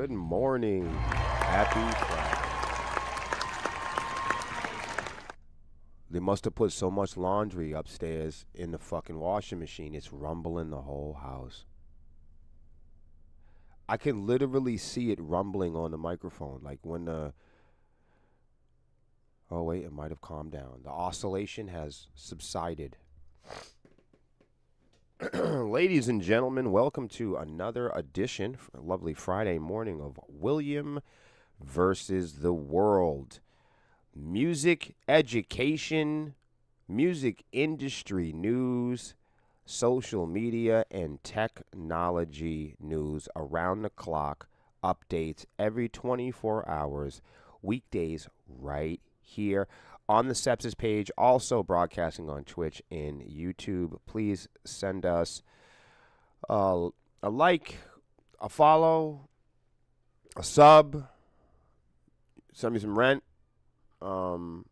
Good morning. Happy Friday. They must have put so much laundry upstairs in the fucking washing machine. It's rumbling the whole house. I can literally see it rumbling on the microphone. Like when the. Oh, wait, it might have calmed down. The oscillation has subsided. Ladies and gentlemen, welcome to another edition, for a lovely Friday morning, of William versus the World. Music education, music industry news, social media, and technology news around the clock, updates every 24 hours, weekdays right here on the Sepsis page, also broadcasting on Twitch and YouTube. Please send us a like, a follow, a sub, send me some rent. Now,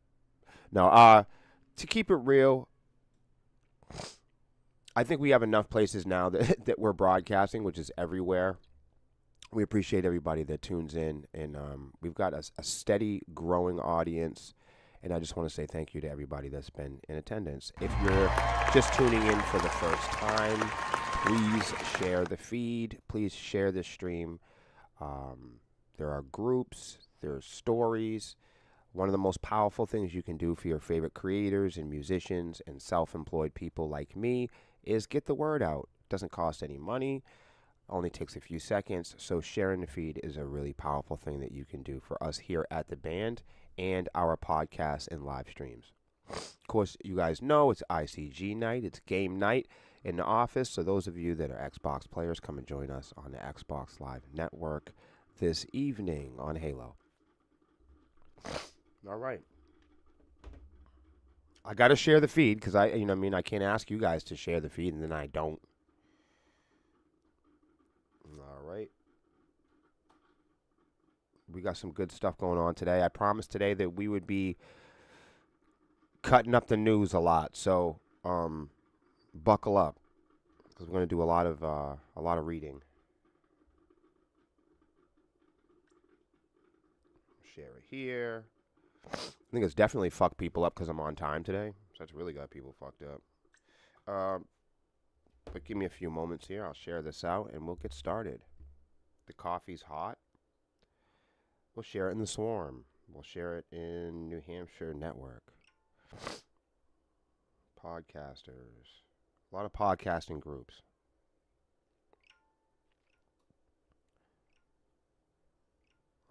to keep it real, I think we have enough places now that we're broadcasting, which is everywhere. We appreciate everybody that tunes in, and we've got a steady growing audience, and I just want to say thank you to everybody that's been in attendance. If you're just tuning in for the first time, please share the feed. Please share the stream. There are groups. There are stories. One of the most powerful things you can do for your favorite creators and musicians and self-employed people like me is get the word out. It doesn't cost any money. Only takes a few seconds. So sharing the feed is a really powerful thing that you can do for us here at the band and our podcasts and live streams. Of course, you guys know it's ICG night. It's game night in the office. So those of you that are Xbox players, come and join us on the Xbox Live Network this evening on Halo. All right. I got to share the feed because I can't ask you guys to share the feed and then I don't. All right. We got some good stuff going on today. I promised today that we would be cutting up the news a lot. So, buckle up because we're going to do a lot of reading. Share it here. I think it's definitely fucked people up because I'm on time today. So that's really got people fucked up. But give me a few moments here. I'll share this out and we'll get started. The coffee's hot. We'll share it in the Swarm. We'll share it in New Hampshire Network. Podcasters. A lot of podcasting groups.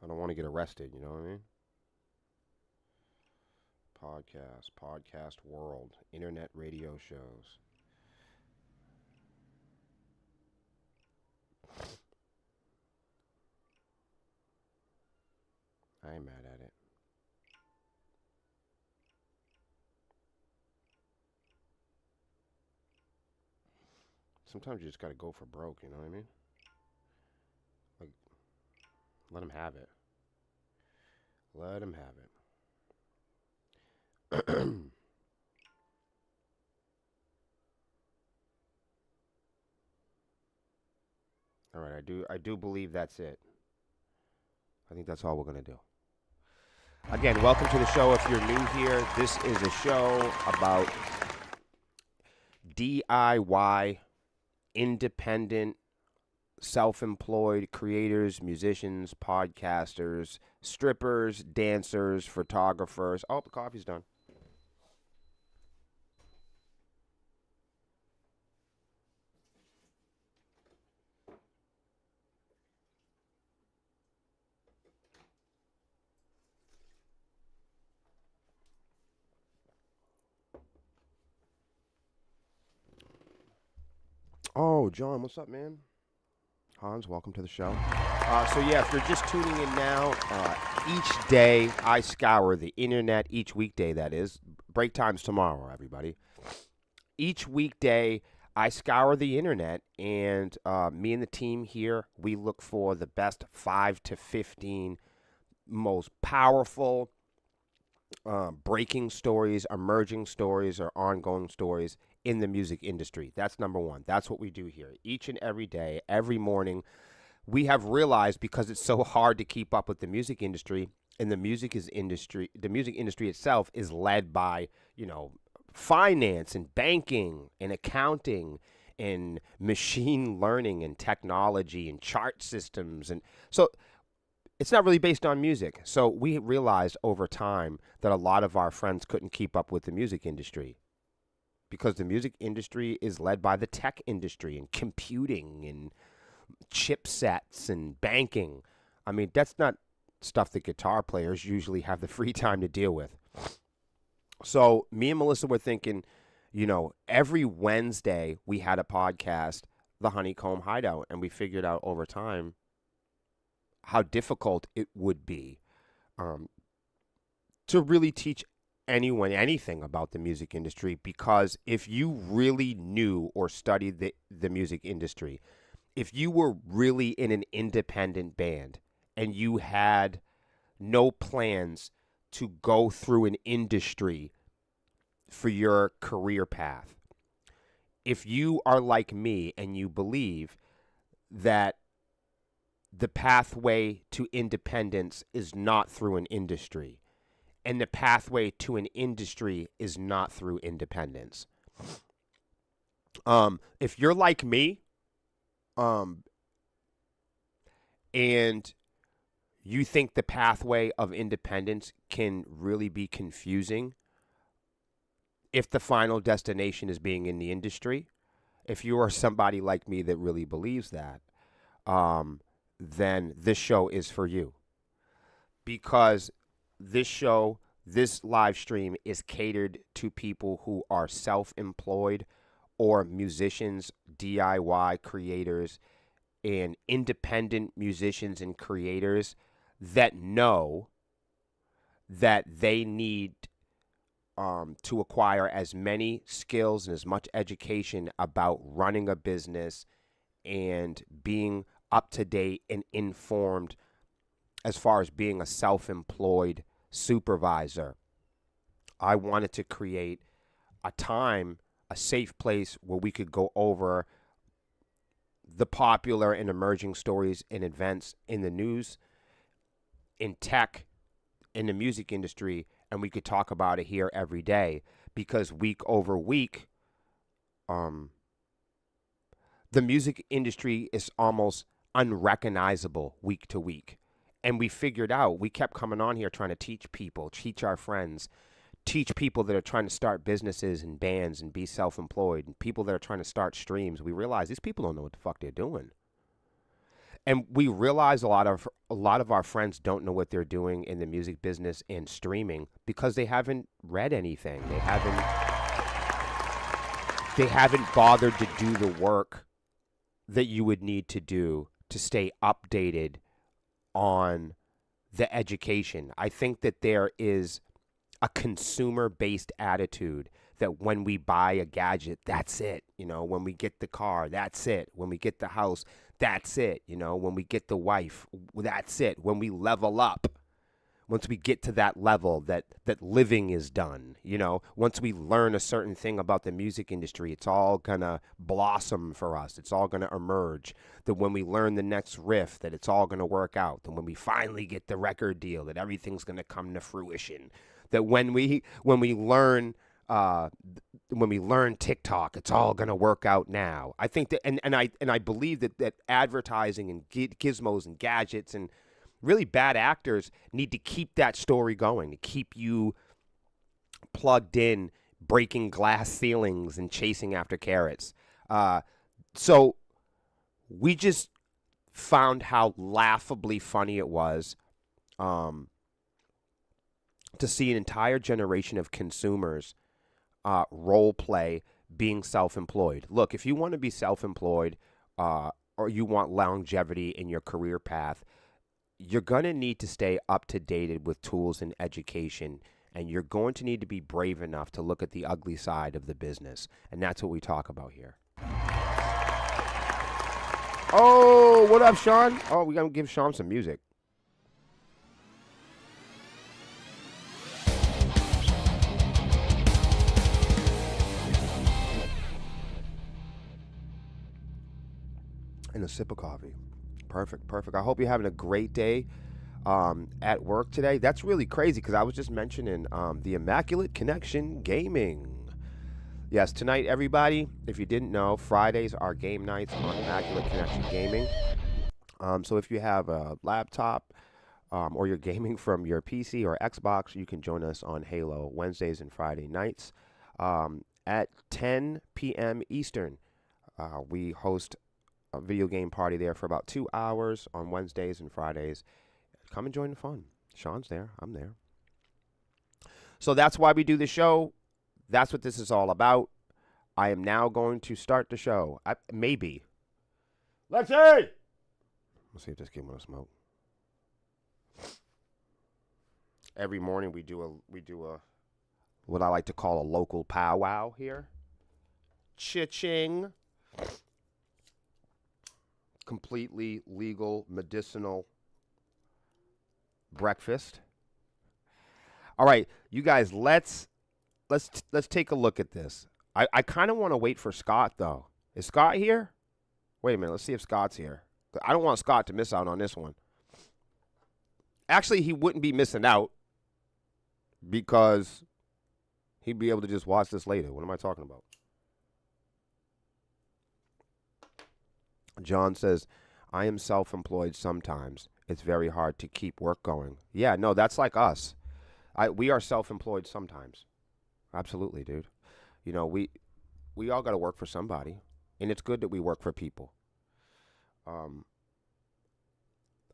I don't want to get arrested, you know what I mean? Podcast world, internet radio shows. I ain't mad at it. Sometimes you just gotta go for broke, you know what I mean? Like, let them have it. Let them have it. All right, I do believe that's it. I think that's all we're gonna do. Again, welcome to the show. If you're new here, this is a show about DIY, independent, self-employed creators, musicians, podcasters, strippers, dancers, photographers. Oh, the coffee's done. Oh, John, what's up, man? Hans, welcome to the show. If you're just tuning in now, each day I scour the internet, each weekday that is. Break time's tomorrow, everybody. Each weekday I scour the internet, and me and the team here, we look for the best 5 to 15 most powerful breaking stories, emerging stories, or ongoing stories in the music industry. That's number one. That's what we do here each and every day, every morning. we have realized, because it's so hard to keep up with the music industry, and the music industry itself is led by, finance and banking and accounting and machine learning and technology and chart systems, and so it's not really based on music. So we realized over time that a lot of our friends couldn't keep up with the music industry, because the music industry is led by the tech industry and computing and chipsets and banking. I mean, that's not stuff that guitar players usually have the free time to deal with. So me and Melissa were thinking, every Wednesday we had a podcast, The Honeycomb Hideout, and we figured out over time how difficult it would be to really teach anyone anything about the music industry, because if you really knew or studied the music industry, if you were really in an independent band and you had no plans to go through an industry for your career path, if you are like me and you believe that the pathway to independence is not through an industry, and the pathway to an industry is not through independence. If you're like me, and you think the pathway of independence can really be confusing if the final destination is being in the industry, if you are somebody like me that really believes that, then this show is for you. Because this live stream is catered to people who are self-employed or musicians, DIY creators, and independent musicians and creators that know that they need to acquire as many skills and as much education about running a business and being up to date and informed as far as being a self-employed supervisor. I wanted to create a safe place where we could go over the popular and emerging stories and events in the news, in tech, in the music industry, and we could talk about it here every day, because week over week, the music industry is almost unrecognizable week to week. And we figured out, we kept coming on here trying to teach people, teach our friends, teach people that are trying to start businesses and bands and be self-employed, and people that are trying to start streams. We realized these people don't know what the fuck they're doing. And we realize a lot of our friends don't know what they're doing in the music business and streaming because they haven't read anything. They haven't bothered to do the work that you would need to do to stay updated on the education. I think that there is a consumer-based attitude that when we buy a gadget, that's it. When we get the car, that's it. When we get the house, that's it. When we get the wife, that's it. When we level up, once we get to that level that living is done, once we learn a certain thing about the music industry, it's all gonna blossom for us. It's all gonna emerge. That when we learn the next riff, that it's all gonna work out. And when we finally get the record deal, that everything's gonna come to fruition. That when we learn TikTok, it's all gonna work out now. I think that, and I believe that advertising and gizmos and gadgets and really bad actors need to keep that story going, to keep you plugged in, breaking glass ceilings and chasing after carrots. So we just found how laughably funny it was to see an entire generation of consumers role play being self-employed. Look, if you want to be self-employed or you want longevity in your career path, you're going to need to stay up to date with tools and education, and you're going to need to be brave enough to look at the ugly side of the business, and that's what we talk about here. Oh, what up, Sean? Oh, we got to give Sean some music. And a sip of coffee. Perfect, perfect. I hope you're having a great day at work today. That's really crazy because I was just mentioning the Immaculate Connection Gaming. Yes, tonight, everybody, if you didn't know, Fridays are game nights on Immaculate Connection Gaming. So if you have a laptop or you're gaming from your PC or Xbox, you can join us on Halo Wednesdays and Friday nights at 10 p.m. Eastern. We host a video game party there for about 2 hours on Wednesdays and Fridays. Come and join the fun. Sean's there. I'm there. So that's why we do the show. That's what this is all about. I am now going to start the show. Maybe. Let's see. Let's see if this kid want to smoke. Every morning we do a what I like to call a local powwow here. Cha-ching. Completely legal medicinal breakfast. All right, you guys, let's take a look at this. I kind of want to wait for Scott though. Is Scott here? Wait a minute, let's see if Scott's here. I don't want Scott to miss out on this one. Actually, he wouldn't be missing out because he'd be able to just watch this later. What am I talking about? John says, I am self-employed sometimes. It's very hard to keep work going. Yeah, no, that's like us. We are self-employed sometimes. Absolutely, dude. You know, we all got to work for somebody, and it's good that we work for people.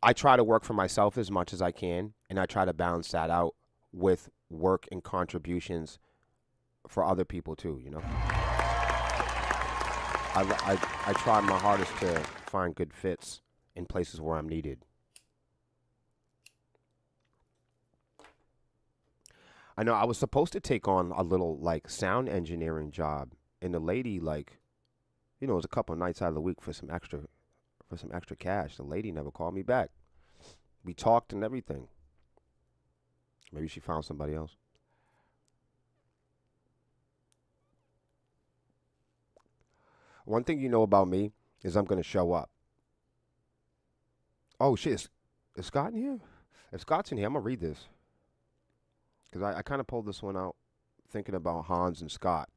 I try to work for myself as much as I can, and I try to balance that out with work and contributions for other people too, you know? I try my hardest to find good fits in places where I'm needed. I know I was supposed to take on a little like sound engineering job, and the lady like, you know, it was a couple of nights out of the week for some extra cash. The lady never called me back. We talked and everything. Maybe she found somebody else. One thing you know about me is I'm going to show up. Oh, shit. Is Scott in here? If Scott's in here, I'm going to read this. Because I kind of pulled this one out thinking about Hans and Scott.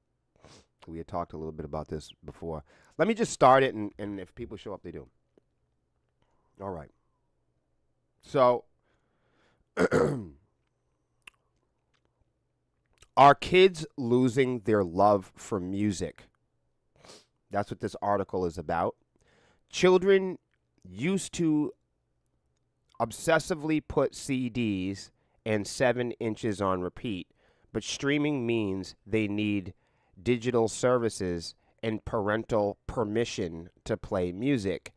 We had talked a little bit about this before. Let me just start it, and if people show up, they do. All right. So, are kids losing their love for music? That's what this article is about. Children used to obsessively put CDs and 7 inches on repeat, but streaming means they need digital services and parental permission to play music,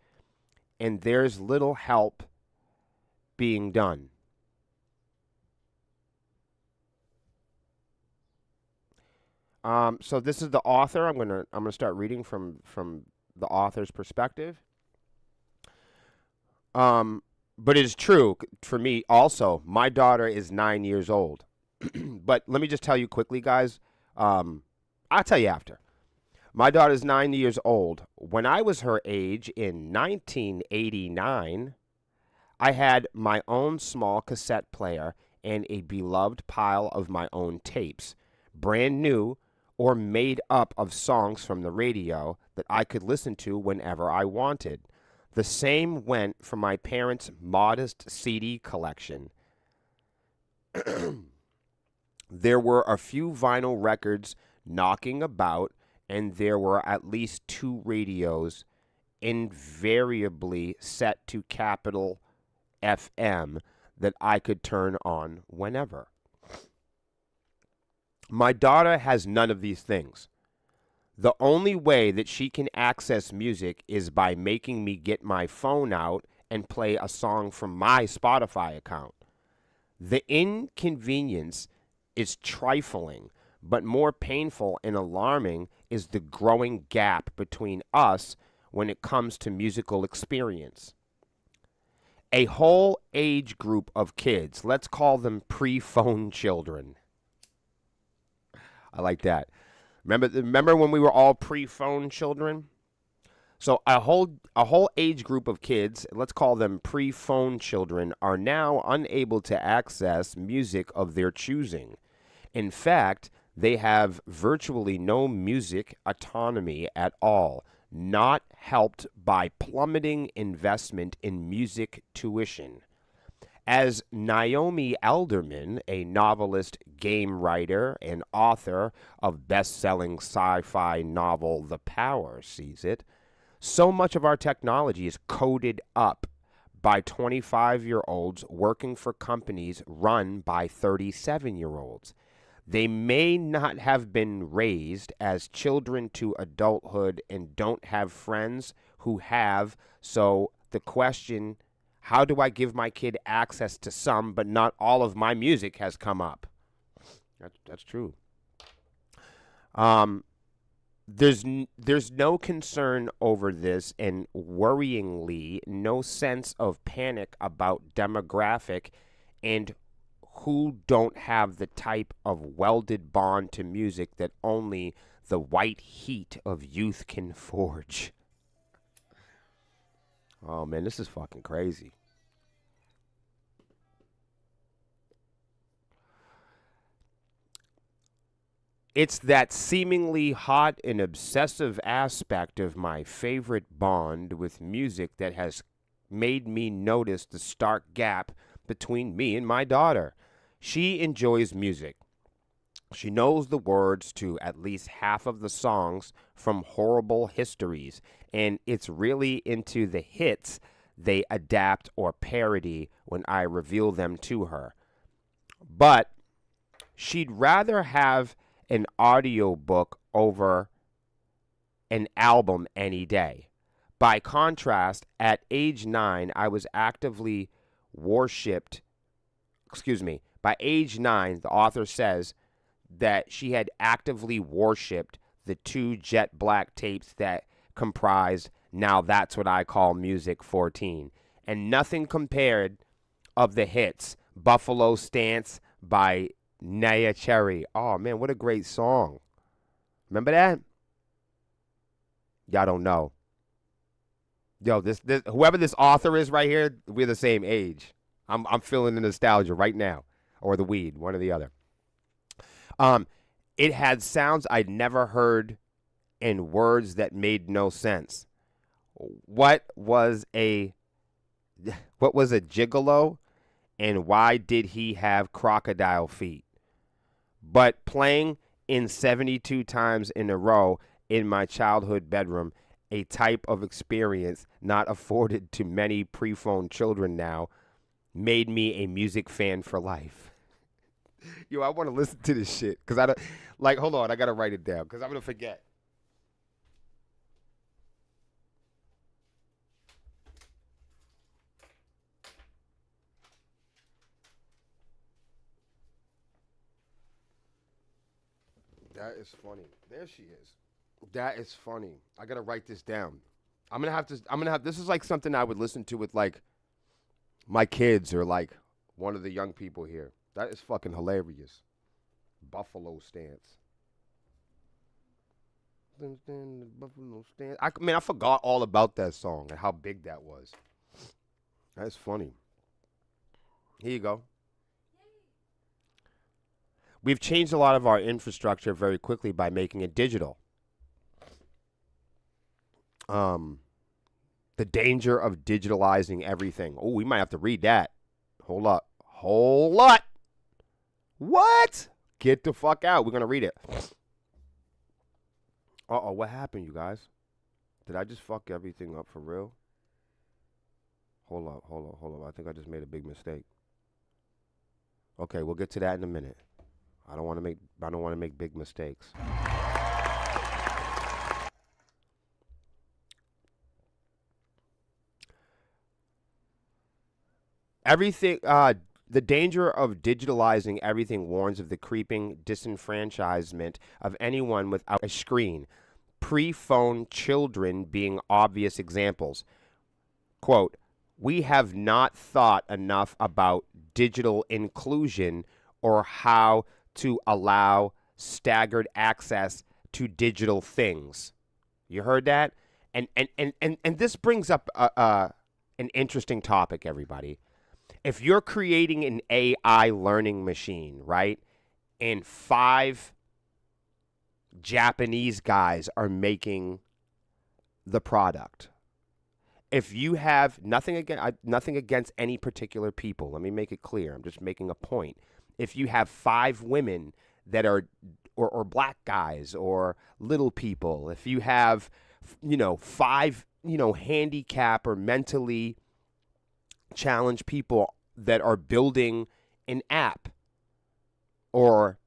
and there's little help being done. So this is the author. I'm gonna start reading from the author's perspective. But it is true for me also. My daughter is 9 years old. But let me just tell you quickly, guys. I'll tell you after. My daughter's 9 years old. When I was her age in 1989, I had my own small cassette player and a beloved pile of my own tapes, brand new or made up of songs from the radio that I could listen to whenever I wanted. The same went for my parents' modest CD collection. There were a few vinyl records knocking about, and there were at least 2 radios invariably set to capital FM that I could turn on whenever. My daughter has none of these things. The only way that she can access music is by making me get my phone out and play a song from my Spotify account. The inconvenience is trifling, but more painful and alarming is the growing gap between us when it comes to musical experience. A whole age group of kids, let's call them pre-phone children. I like that. Remember when we were all pre-phone children? So a whole age group of kids, let's call them pre-phone children, are now unable to access music of their choosing. In fact, they have virtually no music autonomy at all, not helped by plummeting investment in music tuition. As Naomi Alderman, a novelist, game writer, and author of best selling sci fi novel The Power, sees it, so much of our technology is coded up by 25-year-olds working for companies run by 37-year-olds. They may not have been raised as children to adulthood and don't have friends who have. So the question, how do I give my kid access to some, but not all of my music, has come up. That's true. Um, there's no concern over this, and worryingly, no sense of panic about demographic and who don't have the type of welded bond to music that only the white heat of youth can forge. Oh man, this is fucking crazy. It's that seemingly hot and obsessive aspect of my favorite bond with music that has made me notice the stark gap between me and my daughter. She enjoys music. She knows the words to at least half of the songs from Horrible Histories, and it's really into the hits they adapt or parody when I reveal them to her. But she'd rather have an audiobook over an album any day. By contrast, at age 9, I was actively worshipped. Excuse me. By age 9, the author says that she had actively worshipped the two jet black tapes that comprised Now That's What I Call Music 14. And nothing compared of the hits Buffalo Stance by Naya Cherry. Oh man, what a great song. Remember that? Y'all don't know. Yo, this whoever this author is right here, we're the same age. I'm feeling the nostalgia right now. Or the weed, one or the other. Um, it had sounds I'd never heard and words that made no sense. What was a what was a gigolo, and why did he have crocodile feet? But playing in 72 times in a row in my childhood bedroom, a type of experience not afforded to many pre-phone children now, made me a music fan for life. Yo, I want to listen to this shit because I don't like. Hold on, I gotta write it down because I'm gonna forget. That is funny. There she is. That is funny. I gotta write this down. I'm gonna have to. I'm gonna have. This is like something I would listen to with like my kids or like one of the young people here. That is fucking hilarious. Buffalo stance. Buffalo stance. I mean, I forgot all about that song and how big that was. That's funny. Here you go. We've changed a lot of our infrastructure very quickly by making it digital. Um, the danger of digitalizing everything. Oh, we might have to read that. Hold up. Hold up. What? Get the fuck out. We're going to read it. Uh-oh, what happened, you guys? Did I just fuck everything up for real? Hold up, hold up, hold up. I think I just made a big mistake. Okay, we'll get to that in a minute. I don't want to make big mistakes. Everything the danger of digitalizing everything warns of the creeping disenfranchisement of anyone without a screen. Pre-phone children being obvious examples. Quote, we have not thought enough about digital inclusion or how to allow staggered access to digital things. You heard that? And this brings up an interesting topic, everybody. If you're creating an AI learning machine, right, and 5 Japanese guys are making the product. If you have nothing against any particular people, let me make it clear. I'm just making a point. If you have 5 women that are or black guys or little people, if you have 5 handicap or mentally challenged people that are building an app or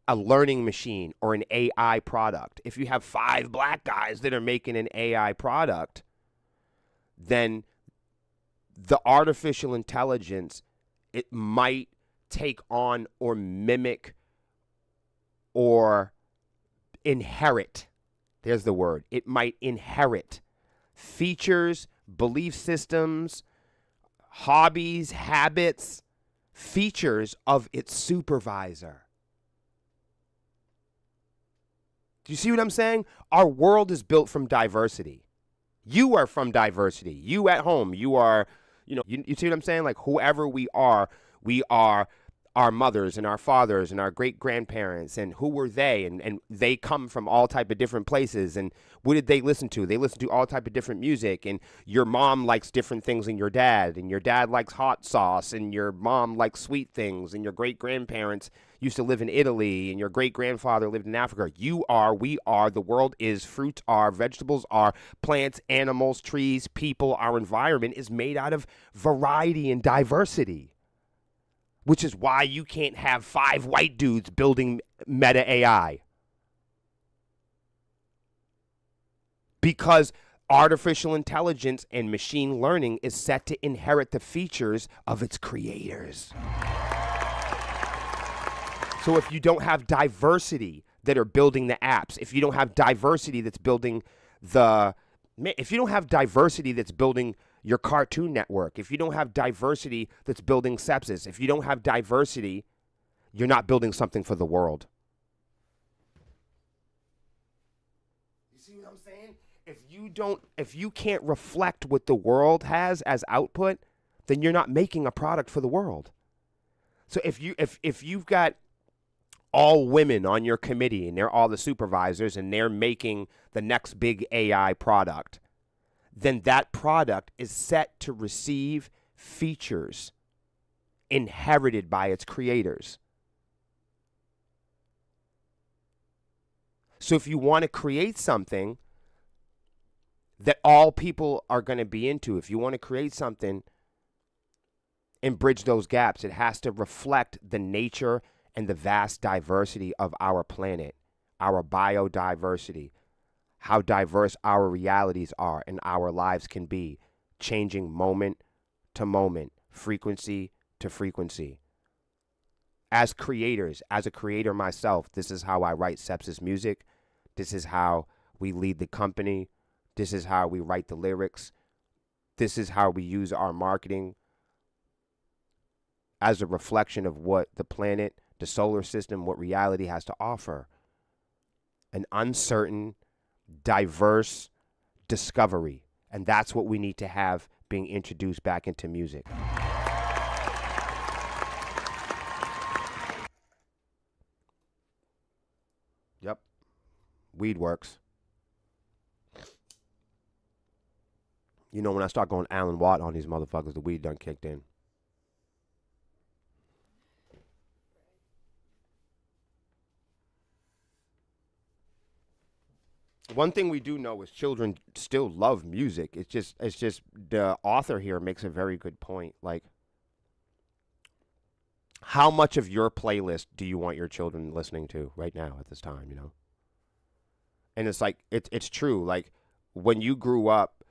a learning machine or an AI product. If you have 5 black guys that are making an AI product, then the artificial intelligence, it might take on or mimic or inherit. There's the word. It might inherit features, belief systems, hobbies, habits, features of its supervisor. Do you see what I'm saying? Our world is built from diversity. You are from diversity. You at home, you are, you see what I'm saying? Like whoever we are our mothers and our fathers and our great-grandparents, and who were they? And they come from all type of different places. And what did they listen to? They listen to all type of different music. And your mom likes different things than your dad. And your dad likes hot sauce. And your mom likes sweet things. And your great-grandparents used to live in Italy. And your great-grandfather lived in Africa. You are, we are, the world is, fruits are, vegetables are, plants, animals, trees, people, our environment is made out of variety and diversity. Which is why you can't have 5 white dudes building meta AI. Because artificial intelligence and machine learning is set to inherit the features of its creators. So if you don't have diversity that are building the apps, if you don't have diversity that's building your Cartoon Network, if you don't have diversity that's building sepsis, if you don't have diversity, you're not building something for the world. You see what I'm saying? If you can't reflect what the world has as output, then you're not making a product for the world. So if you've got all women on your committee and they're all the supervisors and they're making the next big AI product, then that product is set to receive features inherited by its creators. So if you want to create something that all people are going to be into, if you want to create something and bridge those gaps, it has to reflect the nature and the vast diversity of our planet, our biodiversity, how diverse our realities are and our lives can be, changing moment to moment, frequency to frequency. As creators, as a creator myself, this is how I write Sepsis music. This is how we lead the company. This is how we write the lyrics. This is how we use our marketing as a reflection of what the planet, the solar system, what reality has to offer. An uncertain, diverse discovery. And that's what we need to have being introduced back into music. Yep. Weed works. When I start going Alan Watt on these motherfuckers, the weed done kicked in. One thing we do know is children still love music. It's just the author here makes a very good point. Like, how much of your playlist do you want your children listening to right now at this time, And it's like, it's true. Like, when you grew up,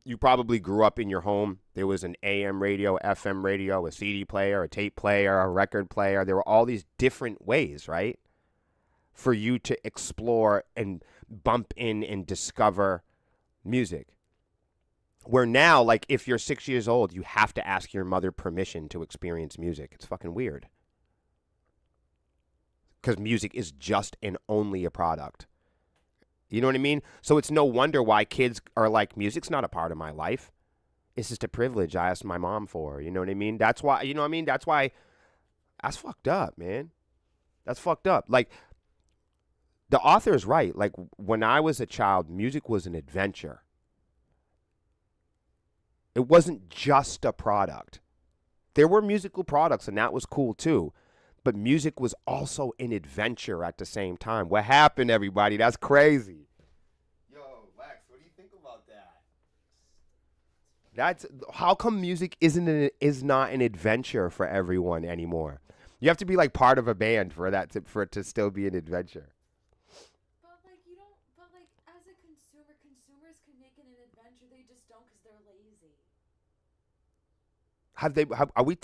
you probably grew up in your home. There was an AM radio, FM radio, a CD player, a tape player, a record player. There were all these different ways, right, for you to explore and bump in and discover music. Where now, like, if you're 6 years old, you have to ask your mother permission to experience music. It's fucking weird. Because music is just and only a product. You know what I mean? So it's no wonder why kids are like, music's not a part of my life. It's just a privilege I asked my mom for. You know what I mean? That's why, you know what I mean? That's why, that's fucked up, man. That's fucked up. Like, the author is right. Like, when I was a child, music was an adventure. It wasn't just a product. There were musical products, and that was cool too. But music was also an adventure at the same time. What happened, everybody? That's crazy. Yo, Lex, what do you think about that? That's how come music is not an adventure for everyone anymore. You have to be like part of a band for that for it to still be an adventure. But like you don't. But like as a consumer, consumers can make it an adventure. They just don't because they're lazy. Are we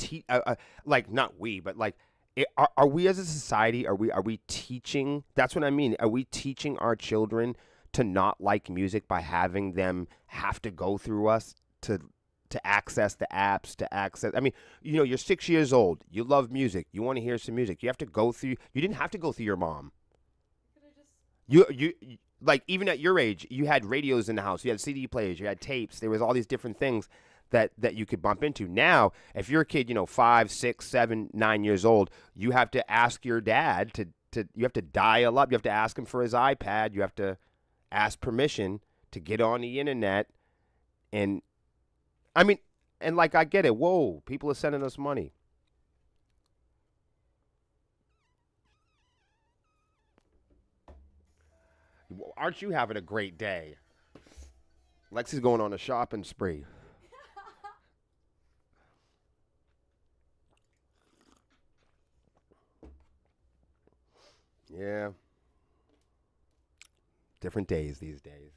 like not we but like are we as a society, are we teaching, that's what I mean, are we teaching our children to not like music by having them have to go through us to access the apps, to access, I mean, you're 6 years old, you love music, you want to hear some music, you have to go through, you didn't have to go through your mom. Could I just? You like, even at your age, you had radios in the house, you had CD players, you had tapes, there was all these different things that you could bump into. Now, if you're a kid, 5, 6, 7, 9 years old, you have to ask your dad to you have to dial up. You have to ask him for his iPad. You have to ask permission to get on the internet. And I mean, and like, I get it. Whoa, people are sending us money. Aren't you having a great day? Lexi's going on a shopping spree. Yeah, different days these days.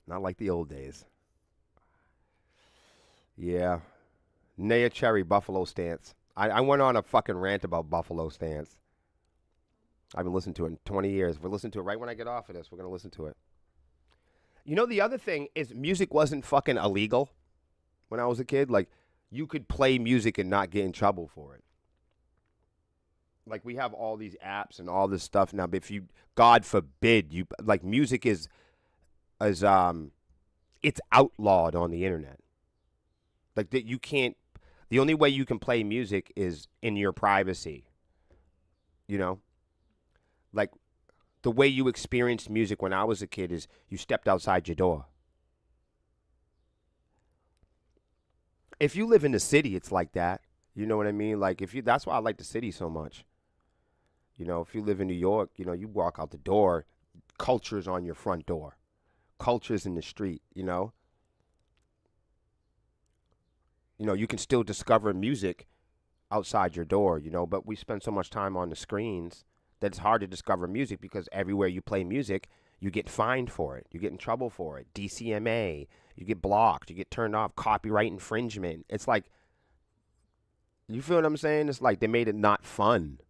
Not like the old days. Yeah. Naya Cherry Buffalo Stance. I went on a fucking rant about Buffalo Stance. I've been listening to it in 20 years. We're listening to it right when I get off of this. We're going to listen to it. The other thing is, music wasn't fucking illegal when I was a kid. Like, you could play music and not get in trouble for it. Like, we have all these apps and all this stuff now, but if you, God forbid, you, like, music is it's outlawed on the internet. Like, that you can't, the only way you can play music is in your privacy, you know? Like, the way you experienced music when I was a kid is you stepped outside your door. If you live in the city, it's like that. You know what I mean? Like, if you, that's why I like the city so much. If you live in New York, you walk out the door, culture's on your front door, culture's in the street, you can still discover music outside your door, but we spend so much time on the screens that it's hard to discover music because everywhere you play music, you get fined for it. You get in trouble for it. DCMA, you get blocked, you get turned off, copyright infringement. It's like, you feel what I'm saying? It's like they made it not fun.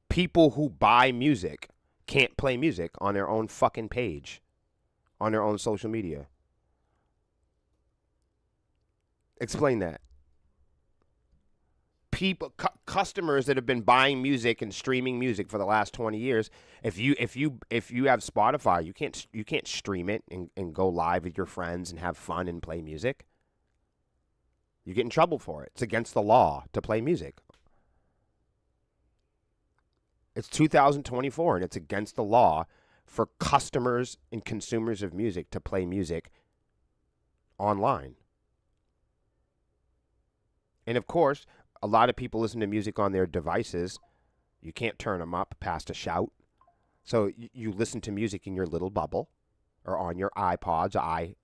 People who buy music can't play music on their own fucking page, on their own social media. Explain that. Customers that have been buying music and streaming music for the last 20 years, if you have Spotify, you can't stream it and go live with your friends and have fun and play music. You get in trouble for it. It's against the law to play music. It's 2024, and it's against the law for customers and consumers of music to play music online. And of course, a lot of people listen to music on their devices. You can't turn them up past a shout. So you listen to music in your little bubble or on your iPods,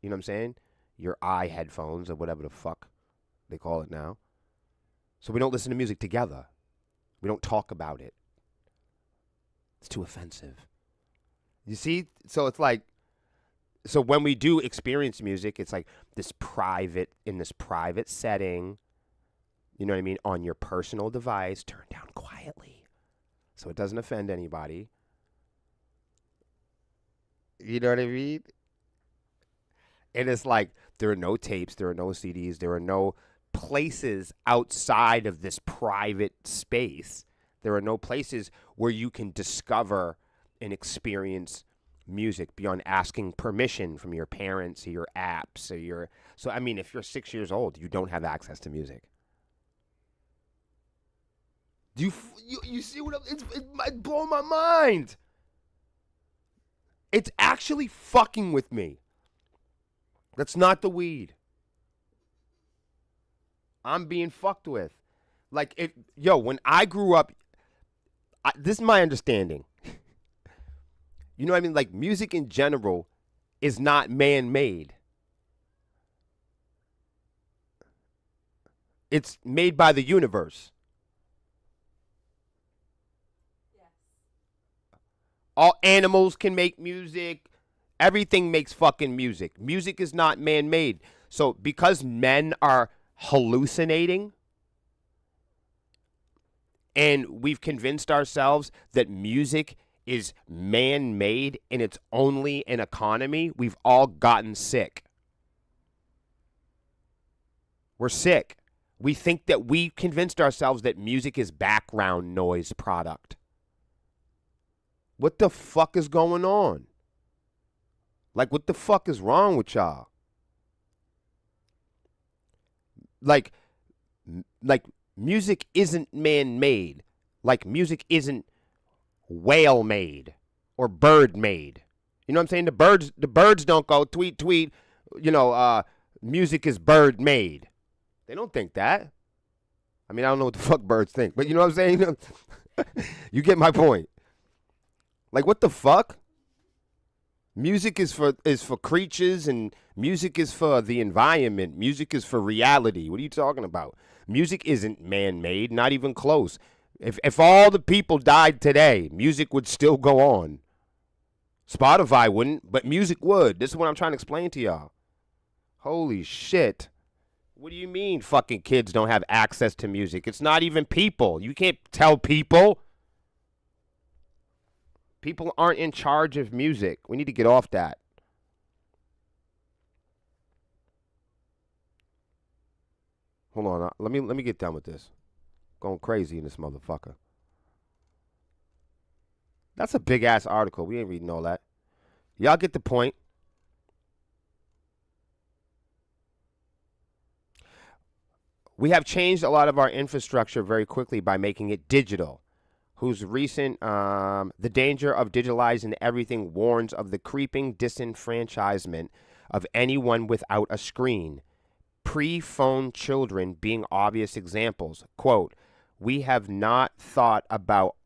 you know what I'm saying? Your headphones or whatever the fuck they call it now. So we don't listen to music together. We don't talk about it. It's too offensive. You see? So it's like, so when we do experience music, it's like in this private setting, you know what I mean? On your personal device, turned down quietly so it doesn't offend anybody. You know what I mean? And it's like, there are no tapes, there are no CDs, there are no places outside of this private space There are no places where you can discover and experience music beyond asking permission from your parents or your apps or your. So I mean, if you're 6 years old, you don't have access to music. Do you see what it's blowing my mind? It's actually fucking with me. That's not the weed. I'm being fucked with. Like, when I grew up, this is my understanding. You know what I mean? Like, music in general is not man-made. It's made by the universe. Yes. All animals can make music. Everything makes fucking music. Music is not man-made. So because men are hallucinating and we've convinced ourselves that music is man-made and it's only an economy, we've all gotten sick. We're sick. We think that we convinced ourselves that music is background noise product. What the fuck is going on? Like, what the fuck is wrong with y'all? Like music isn't man-made. Like, music isn't whale-made or bird-made. You know what I'm saying? The birds don't go tweet, tweet, music is bird-made. They don't think that. I mean, I don't know what the fuck birds think, but you know what I'm saying? You get my point. Like, what the fuck? Music is for creatures, and music is for the environment. Music is for reality. What are you talking about? Music isn't man-made, not even close. If all the people died today, music would still go on. Spotify wouldn't, but music would. This is what I'm trying to explain to y'all. Holy shit. What do you mean fucking kids don't have access to music? It's not even people. You can't tell people. People aren't in charge of music. We need to get off that. Hold on. Let me get done with this. Going crazy in this motherfucker. That's a big ass article. We ain't reading all that. Y'all get the point. We have changed a lot of our infrastructure very quickly by making it digital. Whose recent The Danger of Digitalizing Everything warns of the creeping disenfranchisement of anyone without a screen. Pre-phone children being obvious examples. Quote, we have not thought about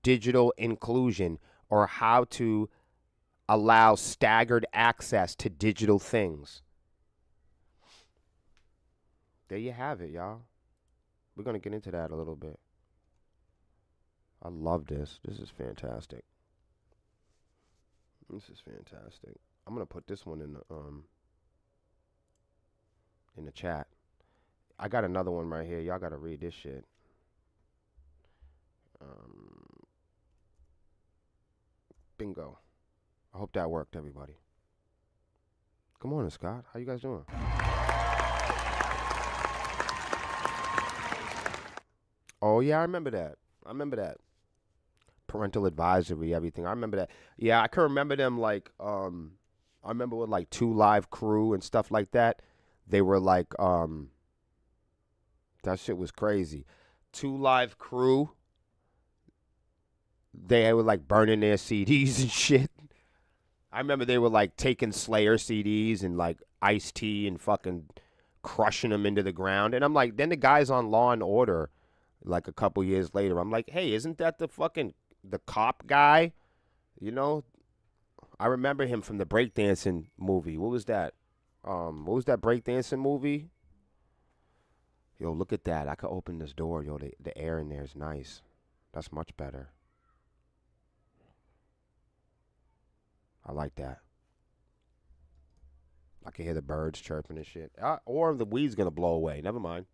digital inclusion or how to allow staggered access to digital things. There you have it, y'all. We're going to get into that a little bit. I love this. This is fantastic. This is fantastic. I'm going to put this one in the chat. I got another one right here. Y'all got to read this shit. Bingo. I hope that worked, everybody. Good morning, Scott. How you guys doing? Oh, yeah, I remember that. Parental advisory, everything. I remember that. Yeah, I can remember them like, I remember with like 2 Live Crew and stuff like that. They were like, that shit was crazy. 2 Live Crew, they were like burning their CDs and shit. I remember they were like taking Slayer CDs and like Ice-T and fucking crushing them into the ground. And I'm like, then the guys on Law and Order, like a couple years later, I'm like, hey, isn't that the cop guy? You know, I remember him from the breakdancing movie. What was that? What was that breakdancing movie? Yo, look at that. I could open this door. Yo, the air in there is nice. That's much better. I like that. I can hear the birds chirping and shit. Or the weed's going to blow away. Never mind.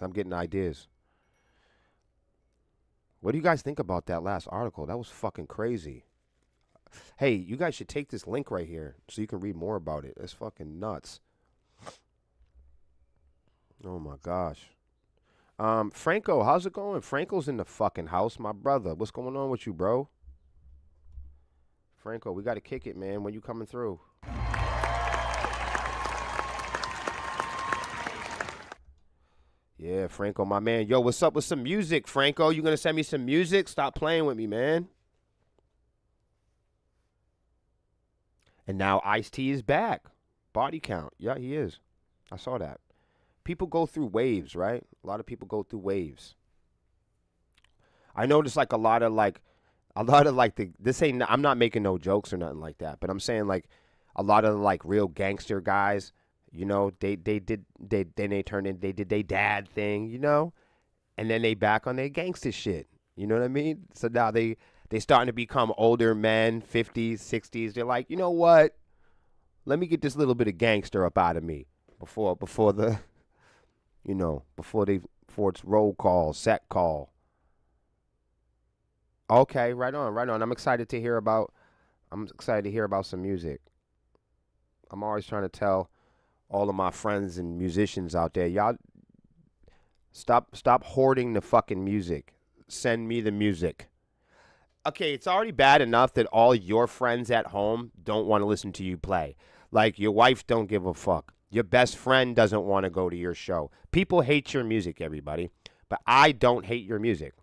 I'm getting ideas. What do you guys think about that last article? That was fucking crazy. Hey, you guys should take this link right here so you can read more about it. It's fucking nuts. Oh my gosh. Franco, how's it going? Franco's in the fucking house, my brother. What's going on with you, bro? Franco, we got to kick it, man. When you coming through? Yeah, Franco, my man. Yo, what's up with some music, Franco? You gonna send me some music? Stop playing with me, man. And now Ice-T is back. Body count. Yeah, he is. I saw that. People go through waves, right? A lot of people go through waves. I noticed like this ain't. I'm not making no jokes or nothing like that, but I'm saying like a lot of like real gangster guys. They turned in, they did their dad thing, and then they back on their gangster shit. You know what I mean? So now they starting to become older men, 50s, 60s. They're like, you know what? Let me get this little bit of gangster up out of me before before it's roll call, set call. Okay, right on, right on. I'm excited to hear about some music. I'm always trying to tell all of my friends and musicians out there, y'all stop hoarding the fucking music. Send me the music. Okay, it's already bad enough that all your friends at home don't want to listen to you play. Like your wife don't give a fuck. Your best friend doesn't want to go to your show. People hate your music, everybody, but I don't hate your music.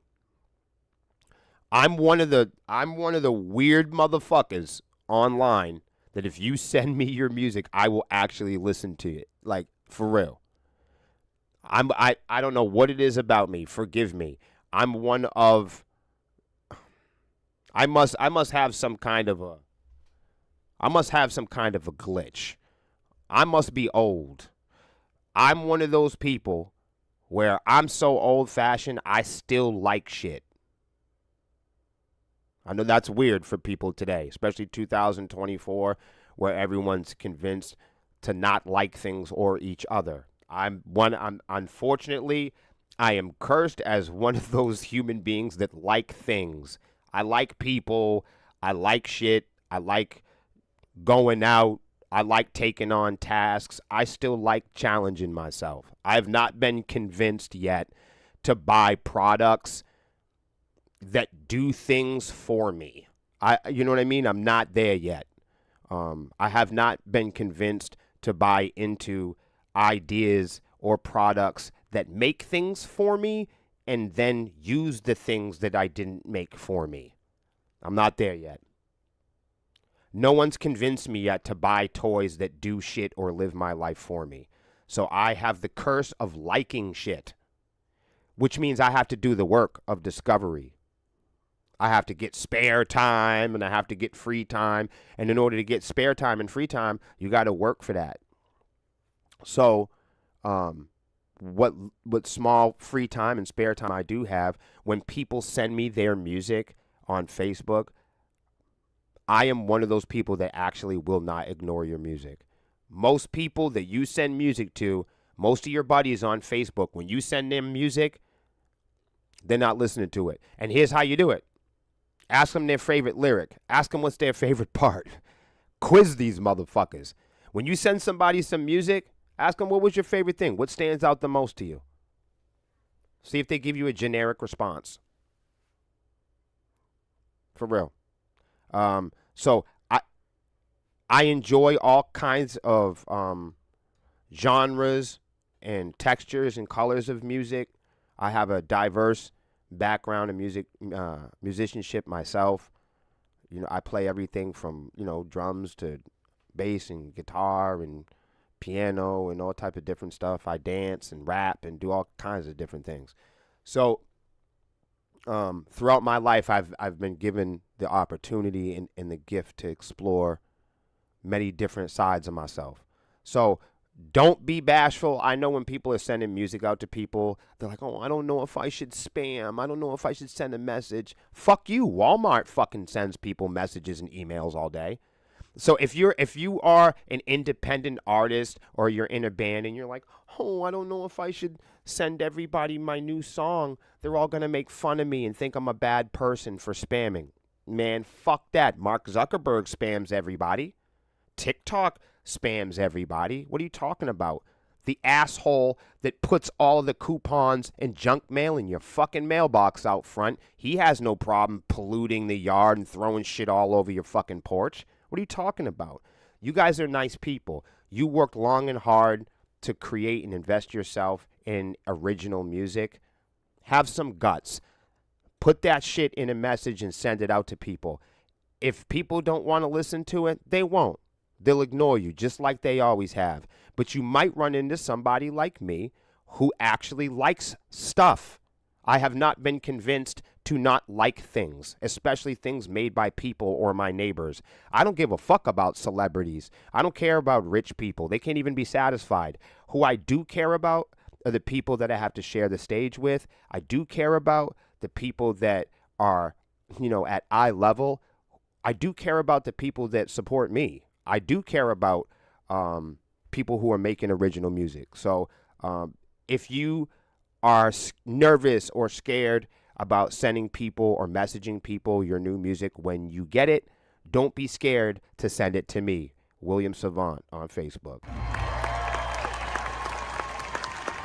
I'm one of the weird motherfuckers online that if you send me your music, I will actually listen to it. Like for real. I don't know what it is about me. Forgive me. I'm one of I must have some kind of a glitch. I must be old. I'm one of those people where I'm so old-fashioned I still like shit. I know that's weird for people today, especially 2024, where everyone's convinced to not like things or each other. Unfortunately, I am cursed as one of those human beings that like things. I like people. I like shit. I like going out. I like taking on tasks. I still like challenging myself. I have not been convinced yet to buy products that do things for me. You know what I mean? I'm not there yet. I have not been convinced to buy into ideas or products that make things for me and then use the things that I didn't make for me. I'm not there yet. No one's convinced me yet to buy toys that do shit or live my life for me. So I have the curse of liking shit, which means I have to do the work of discovery. I have to get spare time and I have to get free time. And in order to get spare time and free time, you got to work for that. So what small free time and spare time I do have, when people send me their music on Facebook, I am one of those people that actually will not ignore your music. Most people that you send music to, most of your buddies on Facebook, when you send them music, they're not listening to it. And here's how you do it. Ask them their favorite lyric. Ask them what's their favorite part. Quiz these motherfuckers. When you send somebody some music, ask them what was your favorite thing. What stands out the most to you? See if they give you a generic response. For real. So I enjoy all kinds of genres and textures and colors of music. I have a diverse background in musicianship myself. I play everything from, drums to bass and guitar and piano and all type of different stuff. I dance and rap and do all kinds of different things. So throughout my life, I've been given the opportunity and the gift to explore many different sides of myself. So don't be bashful. I know when people are sending music out to people, they're like, oh, I don't know if I should spam. I don't know if I should send a message. Fuck you. Walmart fucking sends people messages and emails all day. So if you are an independent artist or you're in a band and you're like, oh, I don't know if I should send everybody my new song, they're all going to make fun of me and think I'm a bad person for spamming. Man, fuck that. Mark Zuckerberg spams everybody. TikTok spams everybody. What are you talking about? The asshole that puts all of the coupons and junk mail in your fucking mailbox out front, he has no problem polluting the yard and throwing shit all over your fucking porch. What are you talking about? You guys are nice people. You worked long and hard to create and invest yourself in original music. Have some guts. Put that shit in a message and send it out to people. If people don't want to listen to it, they won't. They'll ignore you just like they always have. But you might run into somebody like me who actually likes stuff. I have not been convinced to not like things, especially things made by people or my neighbors. I don't give a fuck about celebrities. I don't care about rich people. They can't even be satisfied. Who I do care about are the people that I have to share the stage with. I do care about the people that are, at eye level. I do care about the people that support me. I do care about people who are making original music. So if you are nervous or scared about sending people or messaging people your new music when you get it, don't be scared to send it to me, William Savant, on Facebook.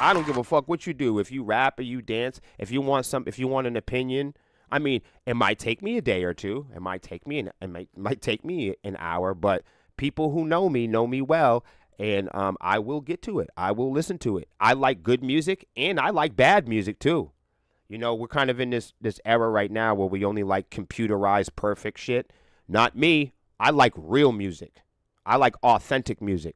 I don't give a fuck what you do. If you rap or you dance, if you want an opinion, I mean, it might take me a day or two. It might take me an hour, but people who know me well, and I will get to it. I will listen to it. I like good music, and I like bad music too. We're kind of in this era right now where we only like computerized perfect shit. Not me. I like real music. I like authentic music.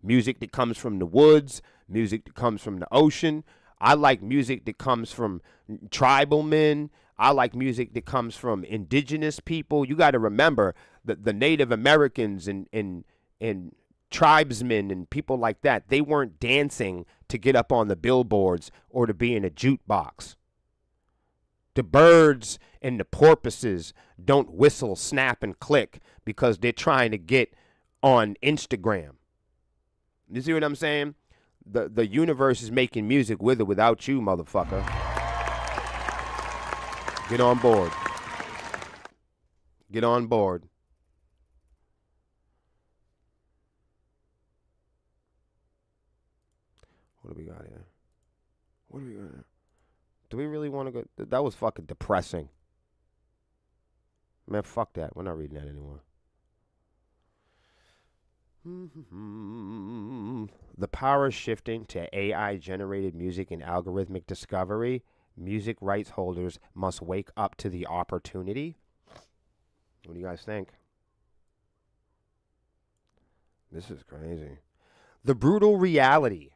Music that comes from the woods, music that comes from the ocean. I like music that comes from tribal men. I like music that comes from indigenous people. You got to remember that the Native Americans and tribesmen and people like that, they weren't dancing to get up on the billboards or to be in a jukebox. The birds and the porpoises don't whistle, snap, and click because they're trying to get on Instagram. You see what I'm saying? The universe is making music with or without you, motherfucker. Get on board. Get on board. What do we got here? Do we really want to go? That was fucking depressing. Man, fuck that. We're not reading that anymore. The power shifting to AI-generated music and algorithmic discovery. Music rights holders must wake up to the opportunity. What do you guys think? This is crazy. The brutal reality.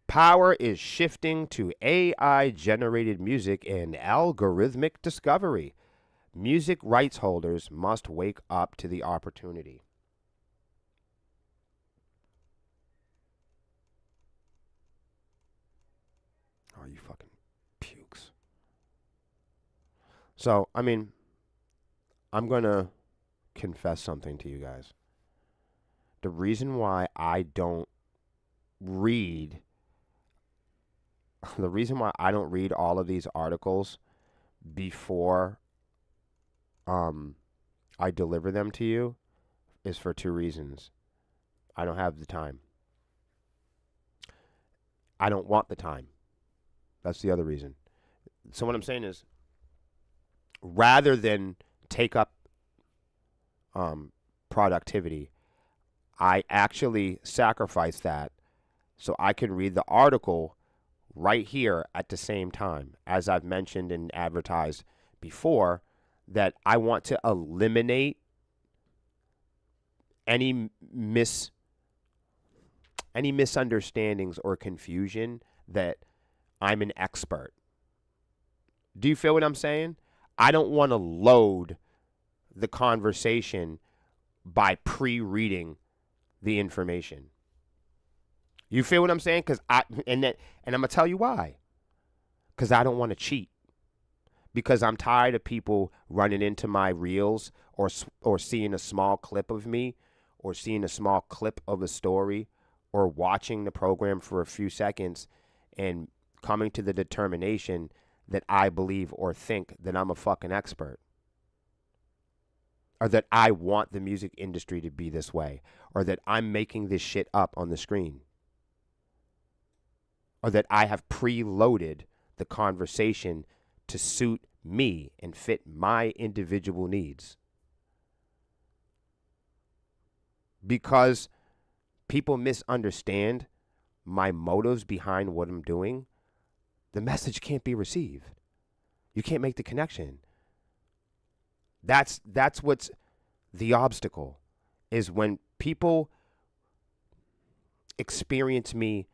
Power is shifting to AI-generated music and algorithmic discovery. Music rights holders must wake up to the opportunity. Oh, you fucking pukes. So, I mean, I'm going to confess something to you guys. The reason why I don't read all of these articles before I deliver them to you is for two reasons. I don't have the time. I don't want the time. That's the other reason. So what I'm saying is, rather than take up productivity, I actually sacrifice that so I can read the article right here at the same time. As I've mentioned and advertised before, that I want to eliminate any misunderstandings or confusion that I'm an expert. Do you feel what I'm saying? I don't want to load the conversation by pre-reading the information. You feel what I'm saying? And I'm gonna tell you why. Because I don't want to cheat. Because I'm tired of people running into my reels or seeing a small clip of me or seeing a small clip of a story or watching the program for a few seconds and coming to the determination that I believe or think that I'm a fucking expert. Or that I want the music industry to be this way. Or that I'm making this shit up on the screen. or that I have preloaded the conversation to suit me and fit my individual needs. Because people misunderstand my motives behind what I'm doing, the message can't be received. You can't make the connection. That's what's the obstacle, is when people experience me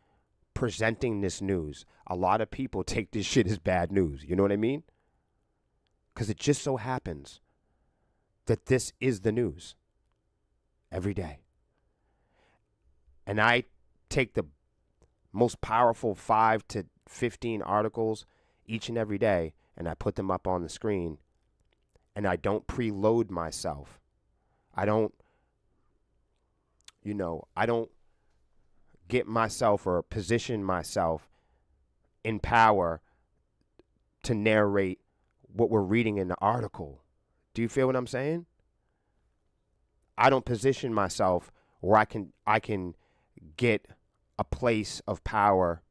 presenting this news. A lot of people take this shit as bad news. You know what I mean? Because it just so happens that this is the news every day. And I take the most powerful 5 to 15 articles each and every day, and I put them up on the screen, and I don't preload myself. I don't get myself or position myself in power to narrate what we're reading in the article. Do you feel what I'm saying? I don't position myself where I can get a place of power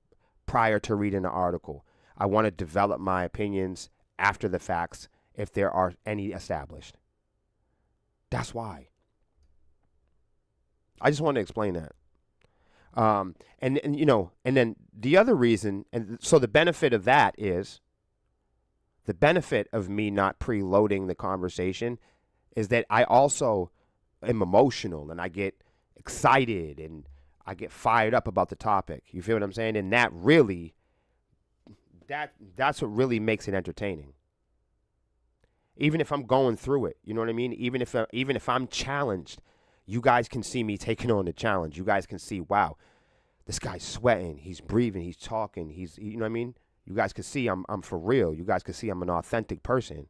prior to reading the article. I want to develop my opinions after the facts, if there are any established. That's why. I just want to explain that. And then the other reason, and so the benefit of that is, the benefit of me not preloading the conversation is that I also am emotional and I get excited and I get fired up about the topic. You feel what I'm saying? And that's what really makes it entertaining. Even if I'm going through it, you know what I mean? Even if I'm challenged, you guys can see me taking on the challenge. You guys can see, wow, this guy's sweating, he's breathing, he's talking, you know what I mean? You guys can see I'm for real. You guys can see I'm an authentic person.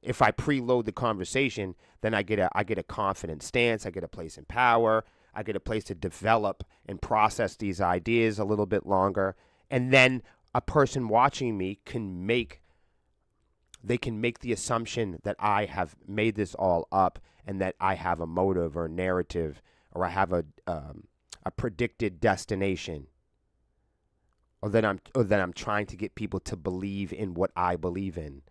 If I preload the conversation, then I get a confident stance. I get a place in power. I get a place to develop and process these ideas a little bit longer. And then a person watching me can make the assumption that I have made this all up and that I have a motive or a narrative, or I have a predicted destination, or that I'm trying to get people to believe in what I believe in.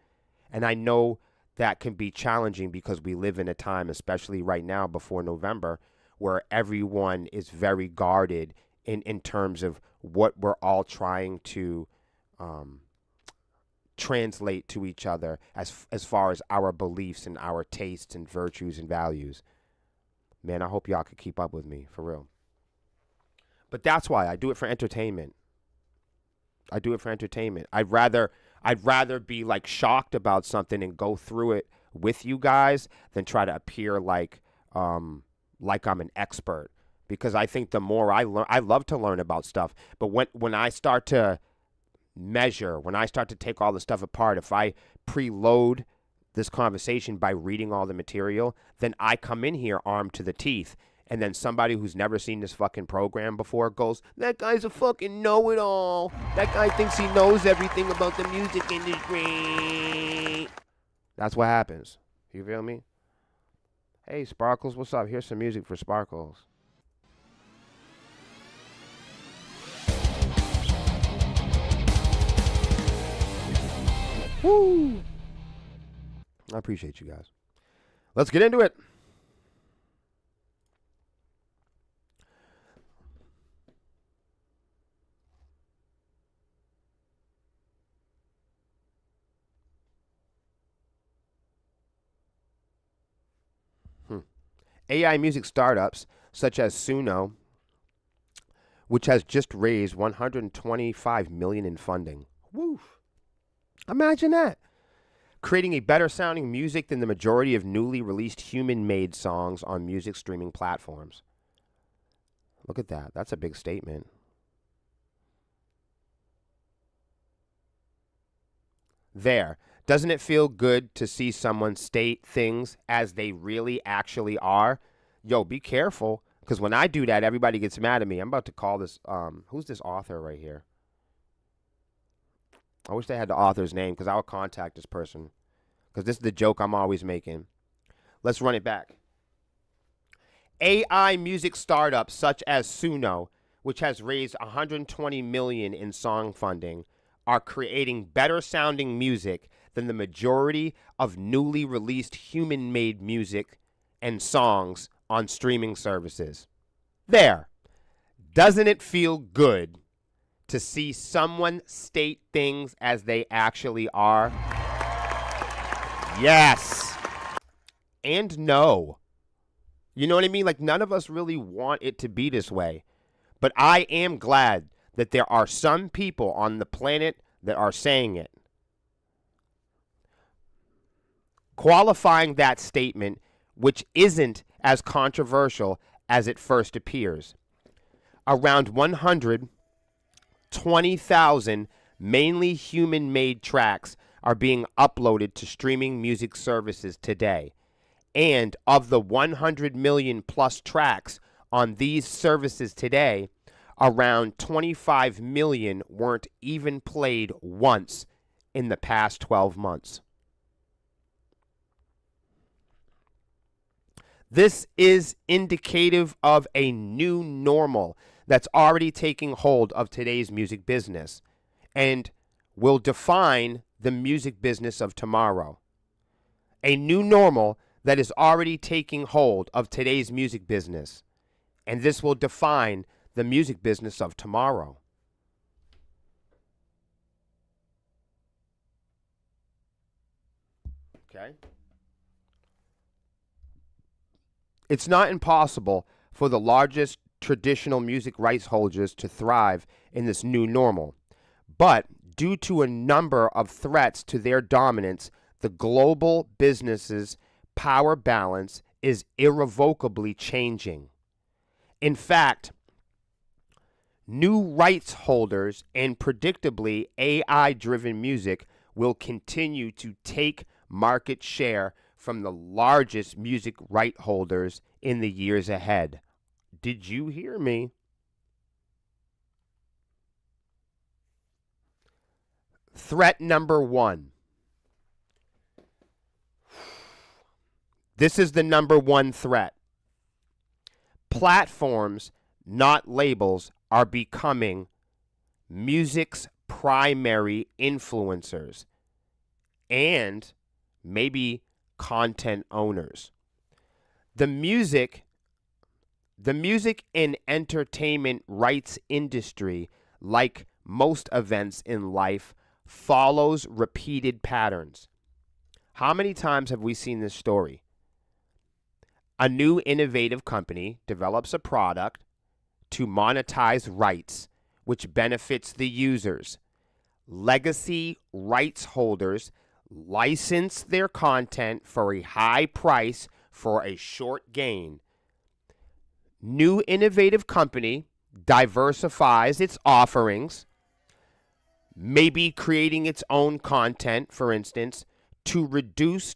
And I know that can be challenging because we live in a time, especially right now before November, where everyone is very guarded in terms of what we're all trying to translate to each other as far as our beliefs and our tastes and virtues and values. Man, I hope y'all could keep up with me, for real. But that's why I do it for entertainment. I'd rather be like shocked about something and go through it with you guys than try to appear like I'm an expert. Because I think the more I learn, I love to learn about stuff. But when I start to measure, when I start to take all the stuff apart, if I preload this conversation by reading all the material, then I come in here armed to the teeth. And then somebody who's never seen this fucking program before goes, that guy's a fucking know-it-all. That guy thinks he knows everything about the music industry. That's what happens. You feel me? Hey, Sparkles, what's up? Here's some music for Sparkles. Woo! I appreciate you guys. Let's get into it. AI music startups such as Suno, which has just raised $125 million in funding. Woo! Imagine that. Creating a better sounding music than the majority of newly released human-made songs on music streaming platforms. Look at that. That's a big statement. There. Doesn't it feel good to see someone state things as they really actually are? Yo, be careful, because when I do that, everybody gets mad at me. I'm about to call this, who's this author right here? I wish they had the author's name, because I'll contact this person, because this is the joke I'm always making. Let's run it back. AI music startups such as Suno, which has raised 120 million in song funding, are creating better sounding music than the majority of newly released human-made music and songs on streaming services. There. Doesn't it feel good to see someone state things as they actually are? Yes. And no. You know what I mean? Like, none of us really want it to be this way. But I am glad that there are some people on the planet that are saying it. Qualifying that statement, which isn't as controversial as it first appears. Around 120,000 mainly human-made tracks are being uploaded to streaming music services today. And of the 100 million plus tracks on these services today, around 25 million weren't even played once in the past 12 months. This is indicative of a new normal that's already taking hold of today's music business and will define the music business of tomorrow. A new normal that is already taking hold of today's music business, and this will define the music business of tomorrow. Okay? It's not impossible for the largest traditional music rights holders to thrive in this new normal, but due to a number of threats to their dominance, the global business's power balance is irrevocably changing. In fact, new rights holders and predictably AI-driven music will continue to take market share from the largest music right holders in the years ahead. Did you hear me? Threat number one. This is the number one threat. Platforms, not labels, are becoming music's primary influencers and maybe content owners. The music and entertainment rights industry, like most events in life, follows repeated patterns. How many times have we seen this story? A new innovative company develops a product to monetize rights, which benefits the users. Legacy rights holders license their content for a high price for a short gain. New innovative company diversifies its offerings, maybe creating its own content, for instance, to reduce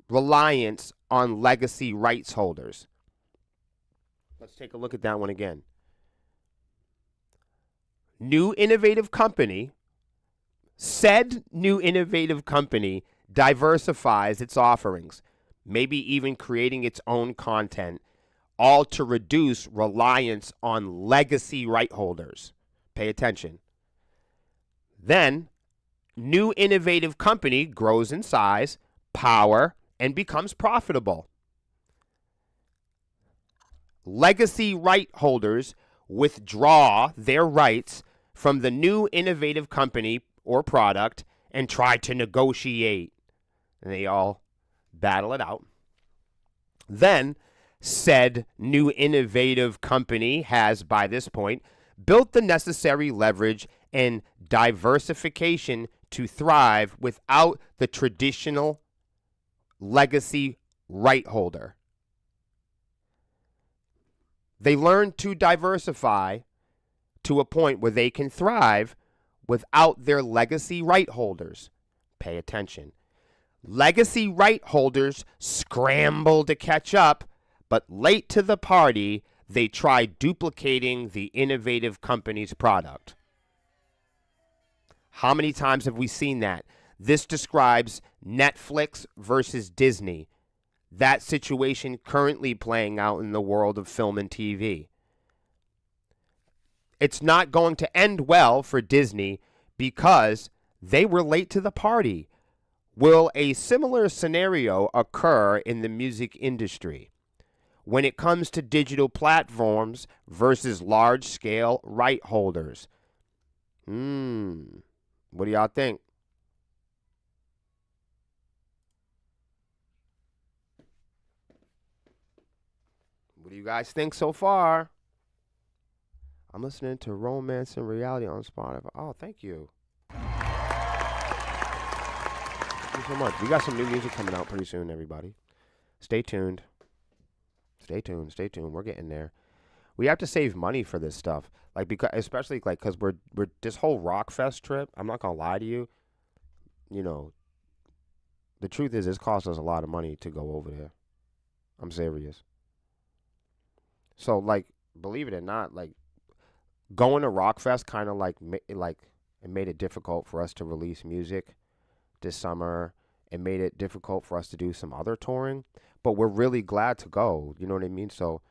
reliance on legacy rights holders. Let's take a look at that one again. New innovative company, said new innovative company diversifies its offerings, maybe even creating its own content, all to reduce reliance on legacy right holders. Pay attention. Then, new innovative company grows in size, power, and becomes profitable. Legacy right holders withdraw their rights from the new innovative company or product and try to negotiate. And they all battle it out. Then, said new innovative company has, by this point, built the necessary leverage and diversification to thrive without the traditional legacy right holder. They learn to diversify to a point where they can thrive without their legacy right holders. Pay attention. Legacy right holders scramble to catch up, but late to the party, they try duplicating the innovative company's product. How many times have we seen that? This describes Netflix versus Disney. That situation currently playing out in the world of film and TV. It's not going to end well for Disney because they were late to the party. Will a similar scenario occur in the music industry when it comes to digital platforms versus large scale right holders? What do y'all think? What do you guys think so far? I'm listening to Romance and Reality on Spotify. Oh, thank you. Thank you so much. We got some new music coming out pretty soon, everybody. Stay tuned. Stay tuned. Stay tuned. We're getting there. We have to save money for this stuff, like because especially like because we're this whole Rockfest trip. I'm not gonna lie to you. You know, the truth is, it's cost us a lot of money to go over there. I'm serious. So like, believe it or not, like going to Rockfest kind of like it made it difficult for us to release music this summer. It made it difficult for us to do some other touring, but we're really glad to go. You know what I mean? So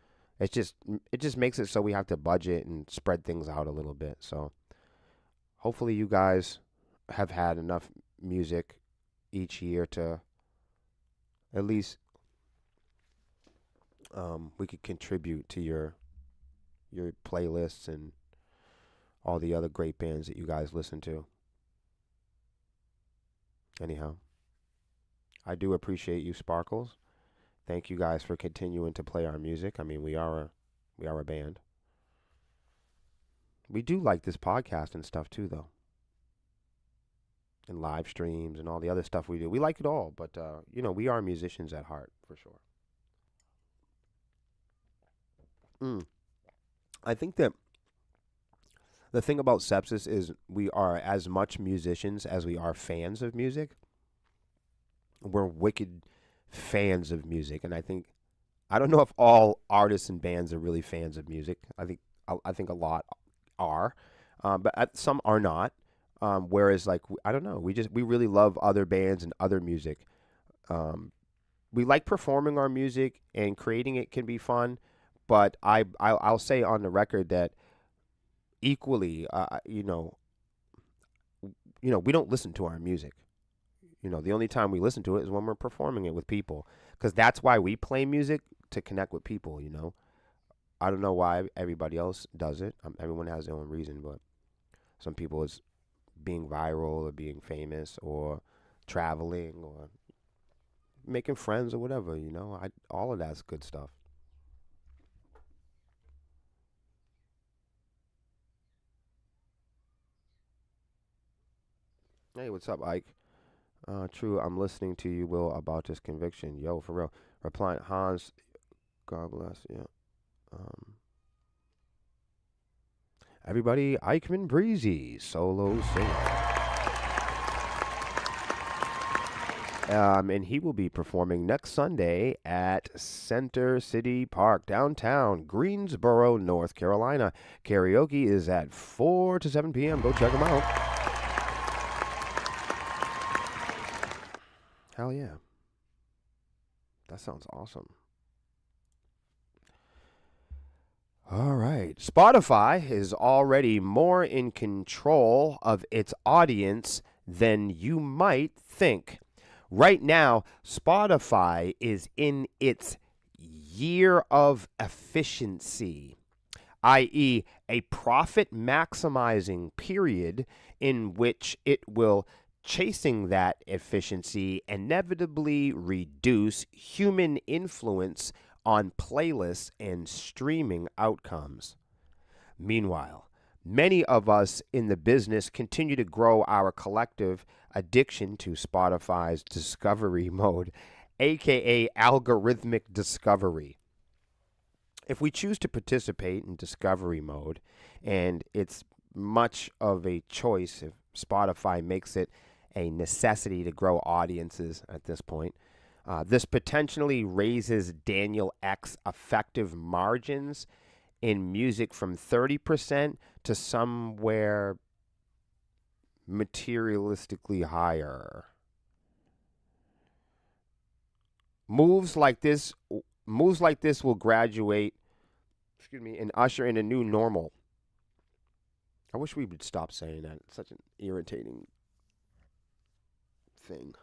it just makes it so we have to budget and spread things out a little bit. So hopefully you guys have had enough music each year to at least we could contribute to your playlists and all the other great bands that you guys listen to. Anyhow, I do appreciate you, Sparkles. Thank you guys for continuing to play our music. I mean, we are a band. We do like this podcast and stuff too, though, and live streams and all the other stuff we do. We like it all, but we are musicians at heart for sure. Mm. I think that the thing about Sepsis is we are as much musicians as we are fans of music. We're wicked fans of music, and I don't know if all artists and bands are really fans of music. I think a lot are, but some are not. Whereas like I don't know, we really love other bands and other music. Um, we like performing our music and creating it can be fun, but I'll say on the record that equally, we don't listen to our music. The only time we listen to it is when we're performing it with people, because that's why we play music to connect with people. I don't know why everybody else does it. Everyone has their own reason, but some people it's being viral or being famous or traveling or making friends or whatever. All of that's good stuff. Hey, what's up, Ike? True, I'm listening to you, Will, about this conviction. Yo, for real. Replying, Hans, God bless. Yeah. Um, everybody, Eichmann Breezy, solo singer. And he will be performing next Sunday at Center City Park, downtown Greensboro, North Carolina. Karaoke is at 4 to 7 p.m. Go check him out. Hell yeah. That sounds awesome. All right. Spotify is already more in control of its audience than you might think. Right now, Spotify is in its year of efficiency, i.e., a profit maximizing period in which it will chasing that efficiency inevitably reduce human influence on playlists and streaming outcomes. Meanwhile, many of us in the business continue to grow our collective addiction to Spotify's discovery mode, aka algorithmic discovery. If we choose to participate in discovery mode, and it's much of a choice if Spotify makes it a necessity to grow audiences at this point. This potentially raises Daniel X effective margins in music from 30% to somewhere materialistically higher. Moves like this moves like this will graduate, and usher in a new normal. I wish we would stop saying that. It's such an irritating thing.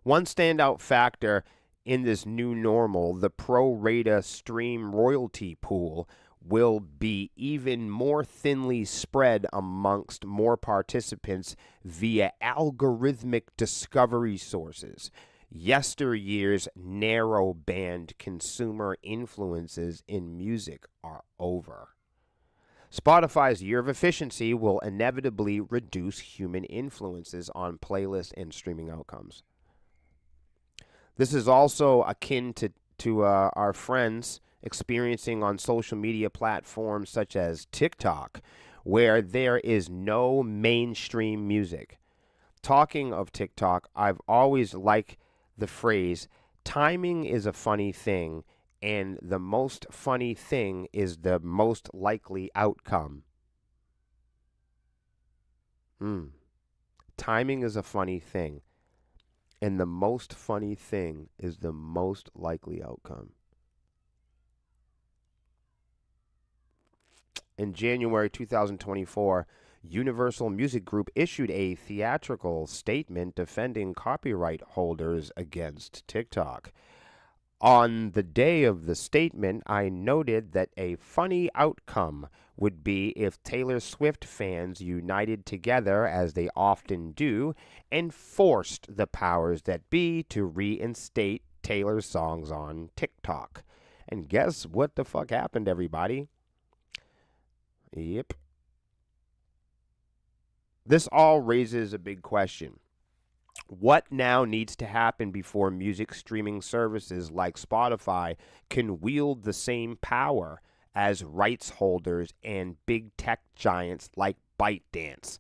One standout factor in this new normal, the pro rata stream royalty pool, will be even more thinly spread amongst more participants via algorithmic discovery sources. Yesteryear's narrow band consumer influences in music are over. Spotify's year of efficiency will inevitably reduce human influences on playlist and streaming outcomes. This is also akin to our friends experiencing on social media platforms such as TikTok, where there is no mainstream music. Talking of TikTok, I've always liked the phrase, timing is a funny thing, and the most funny thing is the most likely outcome. Timing is a funny thing, and the most funny thing is the most likely outcome. In January 2024, Universal Music Group issued a theatrical statement defending copyright holders against TikTok. On the day of the statement, I noted that a funny outcome would be if Taylor Swift fans united together, as they often do, and forced the powers that be to reinstate Taylor's songs on TikTok. And guess what the fuck happened, everybody? Yep. This all raises a big question. What now needs to happen before music streaming services like Spotify can wield the same power as rights holders and big tech giants like ByteDance?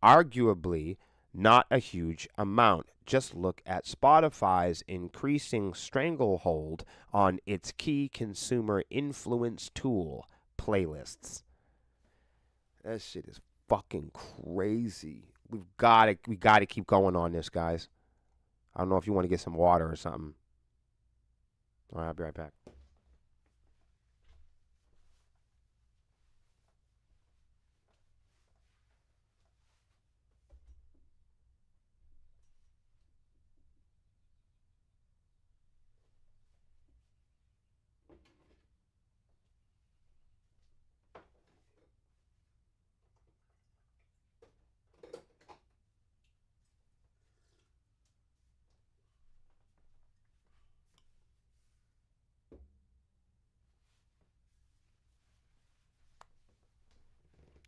Arguably, not a huge amount. Just look at Spotify's increasing stranglehold on its key consumer influence tool, playlists. That shit is fucking crazy. We gotta keep going on this, guys. I don't know if you want to get some water or something. All right, I'll be right back.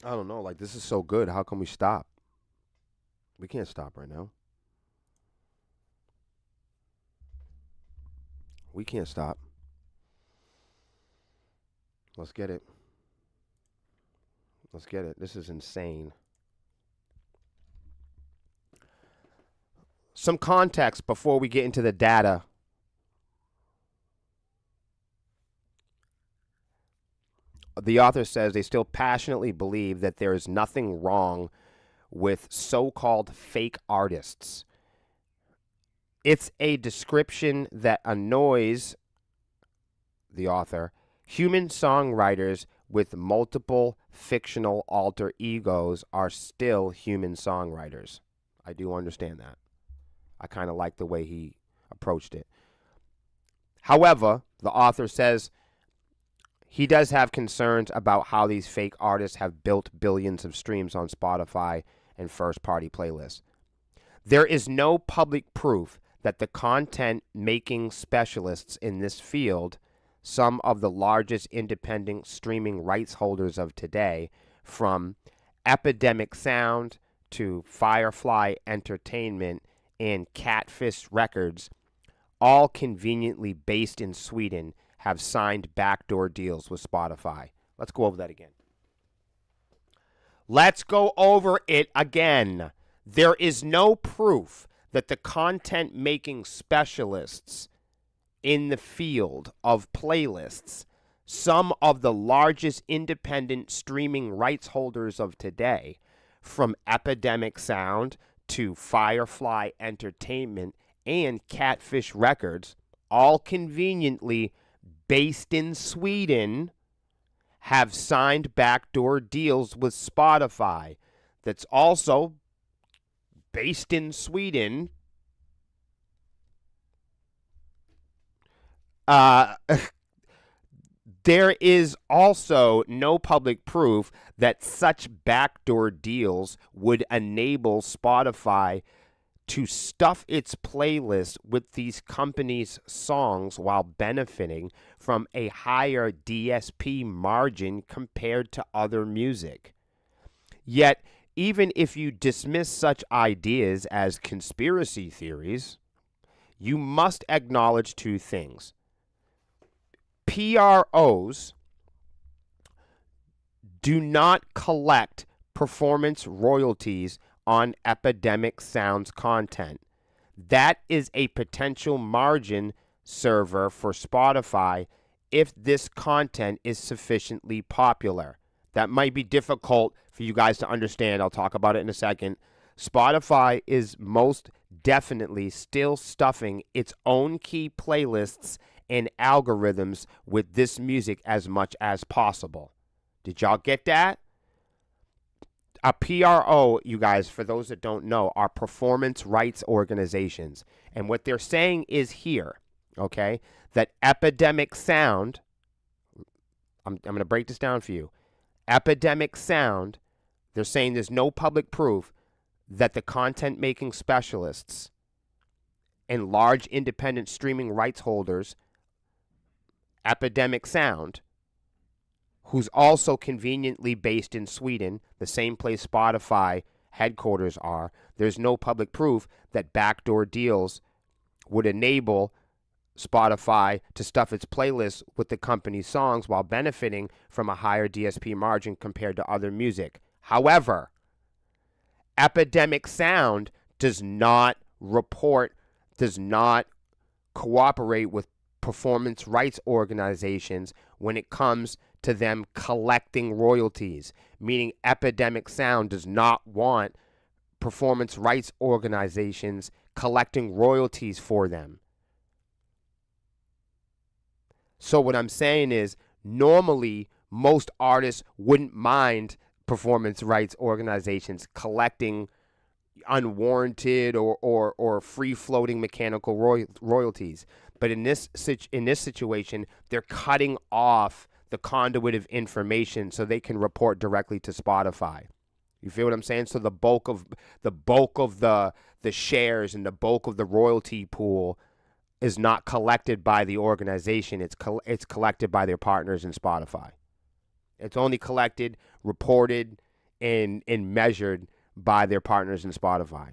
I don't know. Like, this is so good. How can we stop? We can't stop right now. We can't stop. Let's get it. Let's get it. This is insane. Some context before we get into the data. The author says they still passionately believe that there is nothing wrong with so-called fake artists. It's a description that annoys the author. Human songwriters with multiple fictional alter egos are still human songwriters. I do understand that. I kind of like the way he approached it. However, the author says he does have concerns about how these fake artists have built billions of streams on Spotify and first-party playlists. There is no public proof that the content-making specialists in this field, some of the largest independent streaming rights holders of today, from Epidemic Sound to Firefly Entertainment and Catfish Records, all conveniently based in Sweden, have signed backdoor deals with Spotify. Let's go over that again. Let's go over it again. There is no proof that the content-making specialists in the field of playlists, some of the largest independent streaming rights holders of today, from Epidemic Sound to Firefly Entertainment and Catfish Records, all conveniently based in Sweden, have signed backdoor deals with Spotify that's also based in Sweden. There is also no public proof that such backdoor deals would enable Spotify to stuff its playlist with these companies' songs while benefiting from a higher DSP margin compared to other music. Yet, even if you dismiss such ideas as conspiracy theories, you must acknowledge two things. PROs do not collect performance royalties on Epidemic Sound's content. That is a potential margin server for Spotify if this content is sufficiently popular. That might be difficult for you guys to understand. I'll talk about it in a second. Spotify is most definitely still stuffing its own key playlists and algorithms with this music as much as possible. Did y'all get that? A PRO, you guys, for those that don't know, are performance rights organizations. And what they're saying is here, okay, that Epidemic Sound, I'm going to break this down for you. Epidemic Sound, they're saying there's no public proof that the content making specialists and large independent streaming rights holders, Epidemic Sound, who's also conveniently based in Sweden, the same place Spotify headquarters are, there's no public proof that backdoor deals would enable Spotify to stuff its playlists with the company's songs while benefiting from a higher DSP margin compared to other music. However, Epidemic Sound does not cooperate with performance rights organizations when it comes to them collecting royalties, meaning Epidemic Sound does not want performance rights organizations collecting royalties for them. So what I'm saying is, normally most artists wouldn't mind performance rights organizations collecting unwarranted or free-floating mechanical royalties. But in this situation, they're cutting off the conduit of information so they can report directly to Spotify. You feel what I'm saying? So the bulk of the shares and the bulk of the royalty pool is not collected by the organization. It's collected by their partners in Spotify. It's only collected, reported, and measured by their partners in Spotify.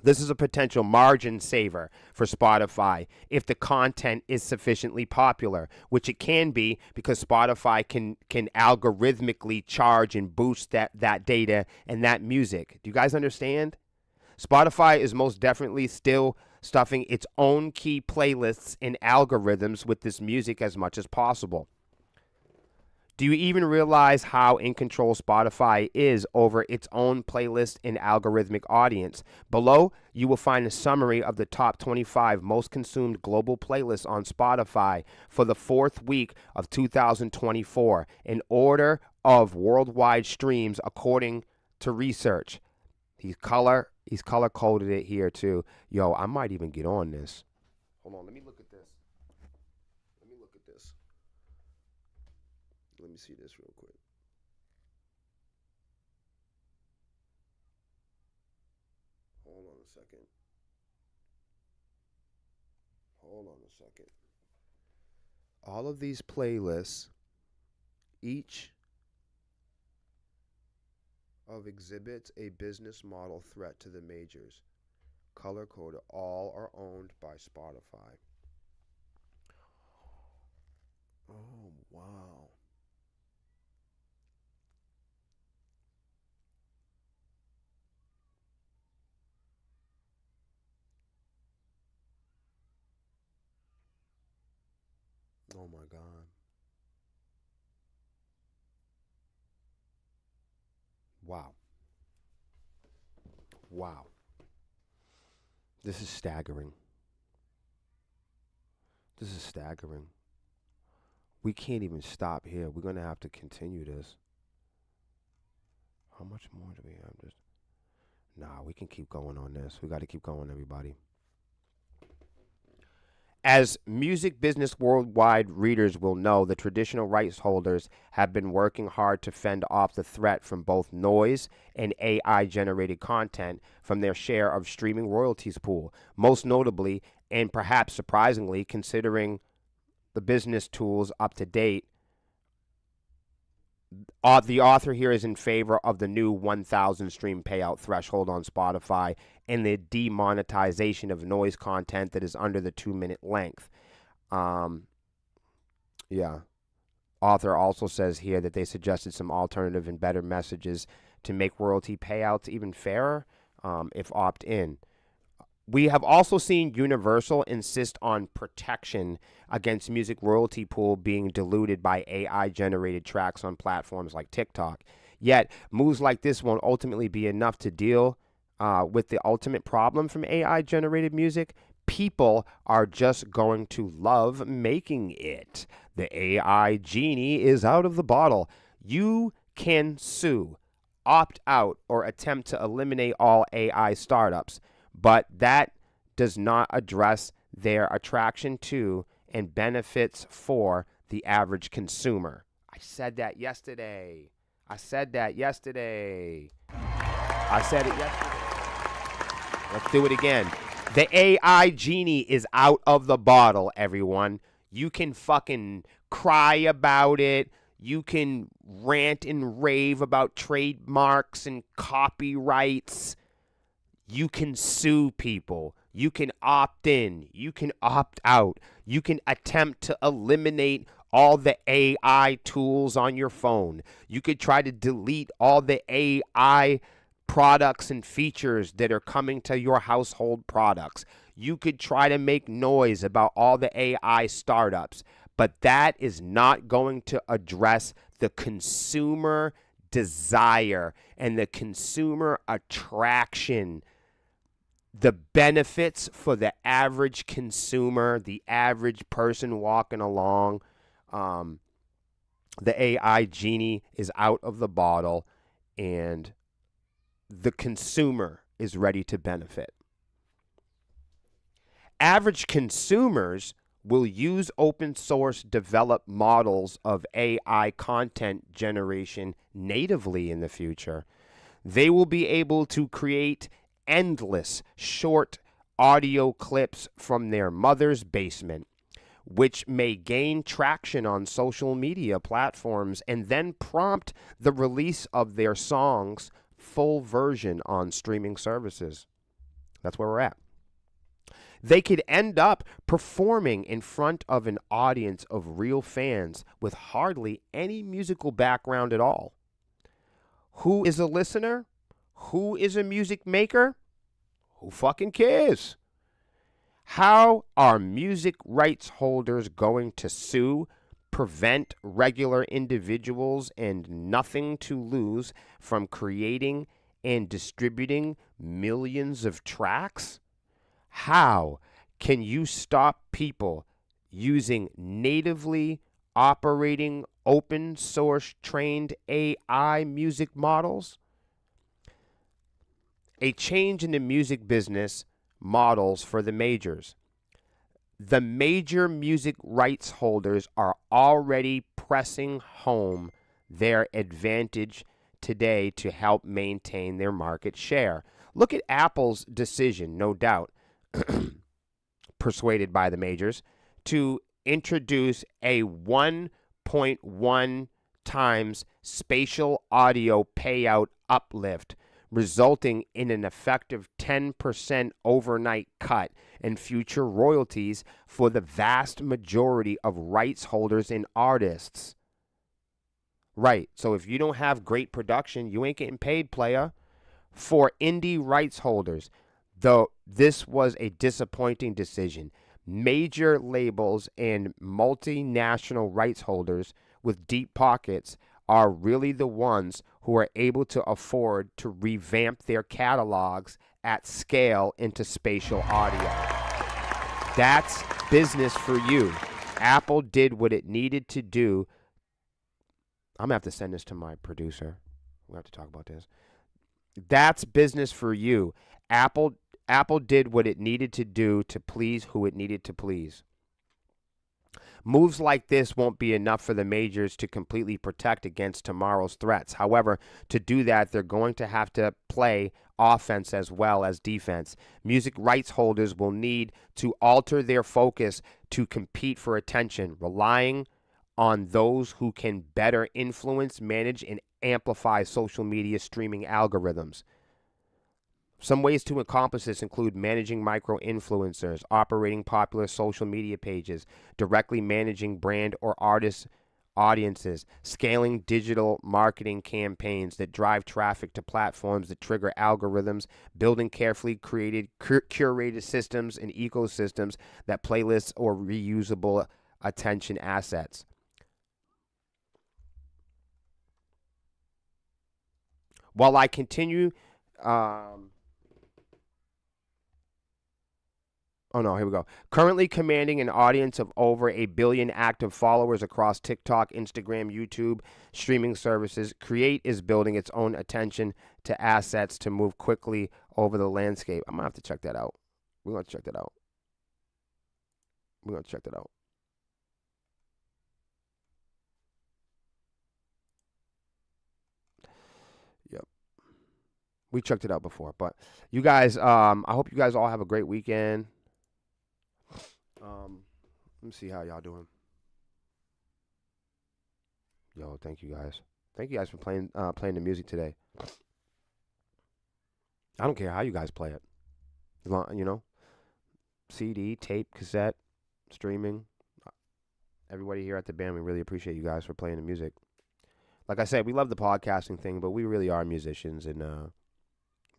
This is a potential margin saver for Spotify if the content is sufficiently popular, which it can be because Spotify can algorithmically charge and boost that data and that music. Do you guys understand? Spotify is most definitely still stuffing its own key playlists and algorithms with this music as much as possible. Do you even realize how in control Spotify is over its own playlist and algorithmic audience? Below, you will find a summary of the top 25 most consumed global playlists on Spotify for the fourth week of 2024 in order of worldwide streams according to research. He's color coded it here too. Yo, I might even get on this. Hold on, let me look at this. Let me see this real quick. Hold on a second. All of these playlists, each of exhibits a business model threat to the majors. Color coded, all are owned by Spotify. Oh, wow. Oh my God. Wow. Wow. This is staggering. We can't even stop here. We're going to have to continue this. How much more do we have? Just Nah, we can keep going on this. We got to keep going, everybody. As music business worldwide readers will know, the traditional rights holders have been working hard to fend off the threat from both noise and AI generated content from their share of streaming royalties pool. Most notably, and perhaps surprisingly, considering the business tools up to date, the author here is in favor of the new 1,000 stream payout threshold on Spotify and the demonetization of noise content that is under the 2-minute length. Yeah. Author also says here that they suggested some alternative and better messages to make royalty payouts even fairer if opt-in. We have also seen Universal insist on protection against music royalty pool being diluted by AI-generated tracks on platforms like TikTok. Yet, moves like this won't ultimately be enough to deal with the ultimate problem from AI-generated music. People are just going to love making it. The AI genie is out of the bottle. You can sue, opt out, or attempt to eliminate all AI startups, but that does not address their attraction to and benefits for the average consumer. I said that yesterday. I said it yesterday. Let's do it again. The AI genie is out of the bottle, everyone. You can fucking cry about it. You can rant and rave about trademarks and copyrights. You can sue people. You can opt in. You can opt out. You can attempt to eliminate all the AI tools on your phone. You could try to delete all the AI products and features that are coming to your household products. You could try to make noise about all the AI startups, but that is not going to address the consumer desire and the consumer attraction, the benefits for the average consumer, the average person walking along. The AI genie is out of the bottle, and the consumer is ready to benefit. Average consumers will use open source developed models of AI content generation natively in the future. They will be able to create endless short audio clips from their mother's basement, which may gain traction on social media platforms and then prompt the release of their song's full version on streaming services. That's where we're at. They could end up performing in front of an audience of real fans with hardly any musical background at all. Who is a listener? Who is a music maker? Who fucking cares? How are music rights holders going to sue, prevent regular individuals and nothing to lose from creating and distributing millions of tracks? How can you stop people using natively operating open source trained AI music models? A change in the music business models for the majors. The major music rights holders are already pressing home their advantage today to help maintain their market share. Look at Apple's decision, no doubt, persuaded by the majors, to introduce a 1.1 times spatial audio payout uplift, resulting in an effective 10% overnight cut in future royalties for the vast majority of rights holders and artists. Right, so if you don't have great production, you ain't getting paid, playa. For indie rights holders, though this was a disappointing decision, major labels and multinational rights holders with deep pockets are really the ones who are able to afford to revamp their catalogs at scale into spatial audio. That's business for you. Apple did what it needed to do. I'm gonna have to send this to my producer. We'll have to talk about this. That's business for you. Apple did what it needed to do to please who it needed to please. Moves like this won't be enough for the majors to completely protect against tomorrow's threats. However, to do that, they're going to have to play offense as well as defense. Music rights holders will need to alter their focus to compete for attention, relying on those who can better influence, manage, and amplify social media streaming algorithms. Some ways to accomplish this include managing micro-influencers, operating popular social media pages, directly managing brand or artist audiences, scaling digital marketing campaigns that drive traffic to platforms that trigger algorithms, building carefully created, curated systems and ecosystems that playlists or reusable attention assets. While I continue... Oh no, here we go. Currently commanding an audience of over 1 billion active followers across TikTok, Instagram, YouTube, streaming services, Create is building its own attention to assets to move quickly over the landscape. I'm going to have to check that out. We're going to check that out. We're going to check that out. Yep. We checked it out before, but you guys, I hope you guys all have a great weekend. Let me see how y'all doing. Yo, thank you guys. Thank you guys for playing the music today. I don't care how you guys play it. As long, you know, CD, tape, cassette, streaming. Everybody here at the band, we really appreciate you guys for playing the music. Like I said, we love the podcasting thing, but we really are musicians, and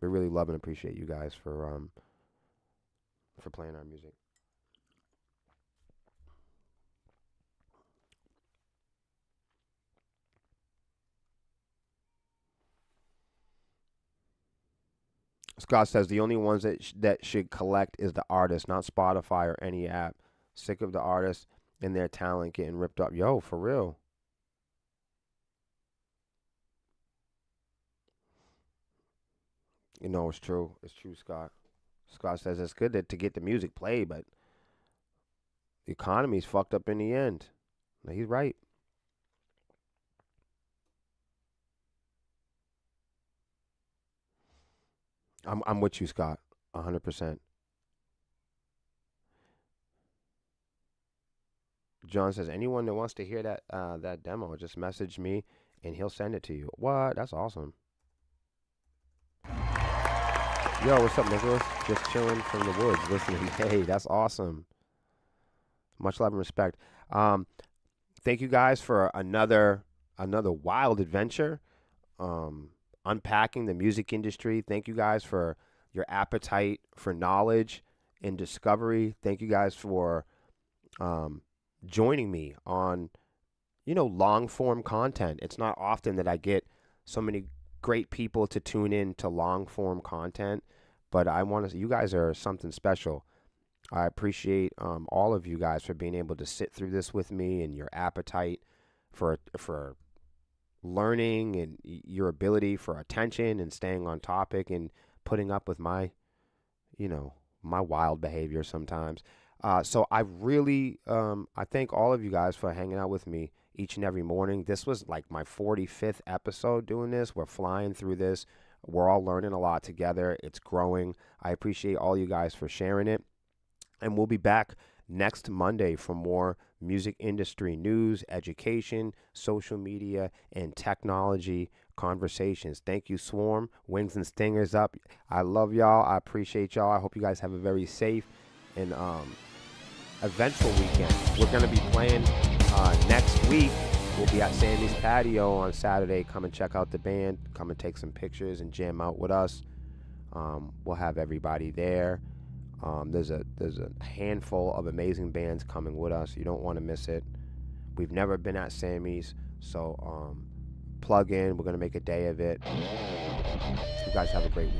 we really love and appreciate you guys for playing our music. Scott says the only ones that should collect is the artist, not Spotify or any app. Sick of the artists and their talent getting ripped up. Yo, for real. You know, it's true. It's true, Scott. Scott says it's good to get the music played, but the economy's fucked up in the end. Now, he's right. I'm with you, Scott, 100%. John says anyone that wants to hear that demo, just message me and he'll send it to you. What? That's awesome. Yo, what's up, Nicholas? Just chilling from the woods, listening. Hey, that's awesome. Much love and respect. Thank you guys for another wild adventure. Unpacking the music industry. Thank you guys for your appetite for knowledge and discovery. Thank you guys for joining me on, long form content. It's not often that I get so many great people to tune in to long form content, but you guys are something special. I appreciate all of you guys for being able to sit through this with me and your appetite for learning and your ability for attention and staying on topic and putting up with my wild behavior sometimes. So I really, I thank all of you guys for hanging out with me each and every morning. This was like my 45th episode doing this. We're flying through this. We're all learning a lot together. It's growing. I appreciate all you guys for sharing it. And we'll be back next Monday for more music industry news, education, social media, and technology conversations. Thank you, Swarm. Wings and Stingers up. I love y'all. I appreciate y'all. I hope you guys have a very safe and eventful weekend. We're going to be playing next week. We'll be at Sammy's Patio on Saturday. Come and check out the band. Come and take some pictures and jam out with us. We'll have everybody there. There's a handful of amazing bands coming with us. You don't want to miss it. We've never been at Sammy's, so plug in. We're going to make a day of it. You guys have a great week.